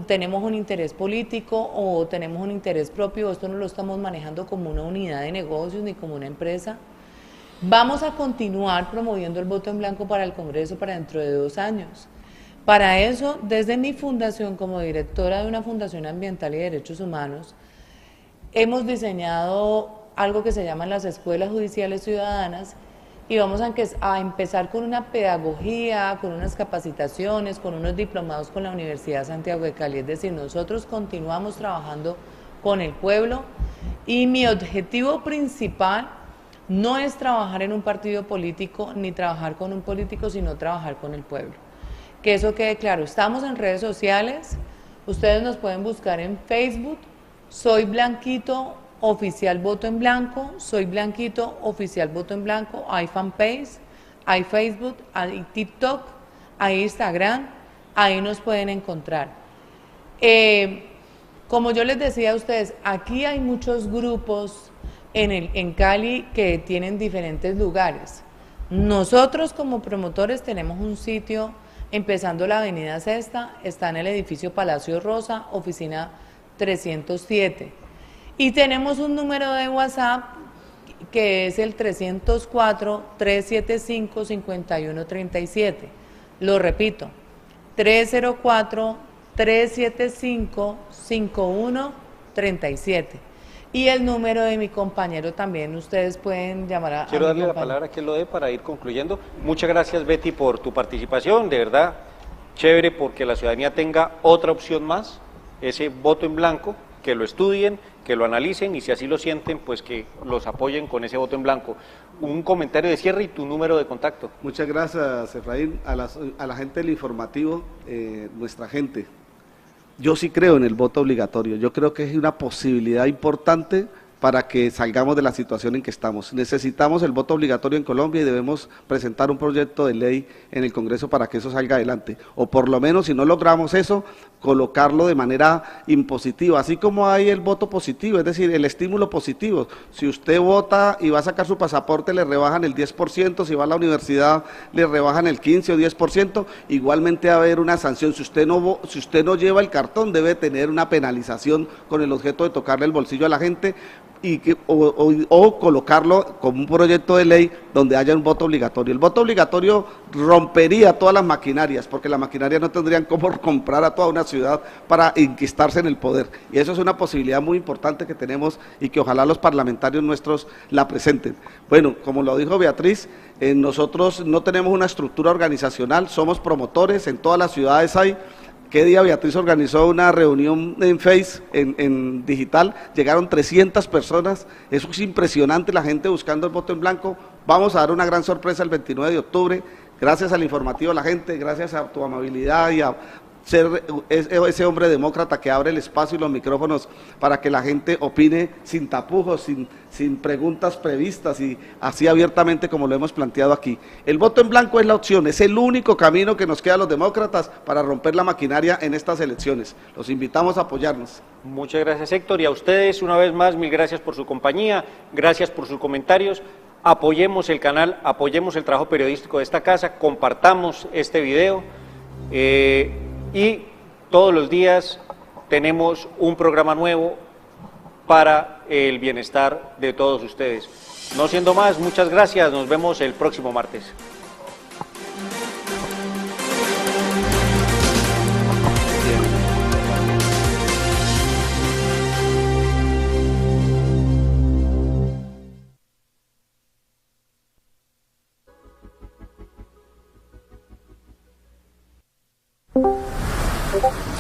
tenemos un interés político o tenemos un interés propio, esto no lo estamos manejando como una unidad de negocios ni como una empresa. Vamos a continuar promoviendo el voto en blanco para el Congreso para dentro de 2 años. Para eso, desde mi fundación, como directora de una fundación ambiental y de derechos humanos, hemos diseñado algo que se llaman las escuelas judiciales ciudadanas y vamos a empezar con una pedagogía, con unas capacitaciones, con unos diplomados con la Universidad Santiago de Cali. Es decir, nosotros continuamos trabajando con el pueblo y mi objetivo principal no es trabajar en un partido político ni trabajar con un político, sino trabajar con el pueblo. Que eso quede claro. Estamos en redes sociales, ustedes nos pueden buscar en Facebook, Soy Blanquito Oficial Voto en Blanco, Soy Blanquito Oficial Voto en Blanco, hay fanpage, hay Facebook, hay TikTok, hay Instagram, ahí nos pueden encontrar. Como yo les decía a ustedes, aquí hay muchos grupos en Cali que tienen diferentes lugares. Nosotros como promotores tenemos un sitio empezando la avenida Sexta, está en el edificio Palacio Rosa, oficina 307. Y tenemos un número de WhatsApp que es el 304-375-5137. Lo repito, 304-375-5137. Y el número de mi compañero también, ustedes pueden llamar a... Quiero darle la palabra a quien lo dé para ir concluyendo. Muchas gracias, Betty, por tu participación, de verdad, chévere porque la ciudadanía tenga otra opción más, ese voto en blanco, que lo estudien, que lo analicen y si así lo sienten, pues que los apoyen con ese voto en blanco. Un comentario de cierre y tu número de contacto. Muchas gracias, Efraín. A la gente del informativo, nuestra gente, yo sí creo en el voto obligatorio, yo creo que es una posibilidad importante para que salgamos de la situación en que estamos. Necesitamos el voto obligatorio en Colombia y debemos presentar un proyecto de ley en el Congreso para que eso salga adelante. O por lo menos, si no logramos eso, colocarlo de manera impositiva, así como hay el voto positivo, es decir, el estímulo positivo. Si usted vota y va a sacar su pasaporte, le rebajan el 10%, si va a la universidad, le rebajan el 15 o 10%, igualmente va a haber una sanción. Si usted no lleva el cartón, debe tener una penalización con el objeto de tocarle el bolsillo a la gente, o colocarlo como un proyecto de ley donde haya un voto obligatorio. El voto obligatorio rompería todas las maquinarias, porque las maquinarias no tendrían cómo comprar a toda una ciudad para enquistarse en el poder, y eso es una posibilidad muy importante que tenemos y que ojalá los parlamentarios nuestros la presenten. Bueno, como lo dijo Beatriz, nosotros no tenemos una estructura organizacional, somos promotores, en todas las ciudades hay. ¿Qué día Beatriz organizó una reunión en Face, en digital? Llegaron 300 personas, eso es impresionante, la gente buscando el voto en blanco. Vamos a dar una gran sorpresa el 29 de octubre, gracias al informativo a la gente, gracias a tu amabilidad y a ser ese hombre demócrata que abre el espacio y los micrófonos para que la gente opine sin tapujos, sin preguntas previstas y así abiertamente como lo hemos planteado aquí. El voto en blanco es la opción, es el único camino que nos queda a los demócratas para romper la maquinaria en estas elecciones. Los invitamos a apoyarnos. Muchas gracias, Héctor, y a ustedes una vez más, mil gracias por su compañía, gracias por sus comentarios. Apoyemos el canal, apoyemos el trabajo periodístico de esta casa, compartamos este video y todos los días tenemos un programa nuevo para el bienestar de todos ustedes. No siendo más, muchas gracias, nos vemos el próximo martes. Bien.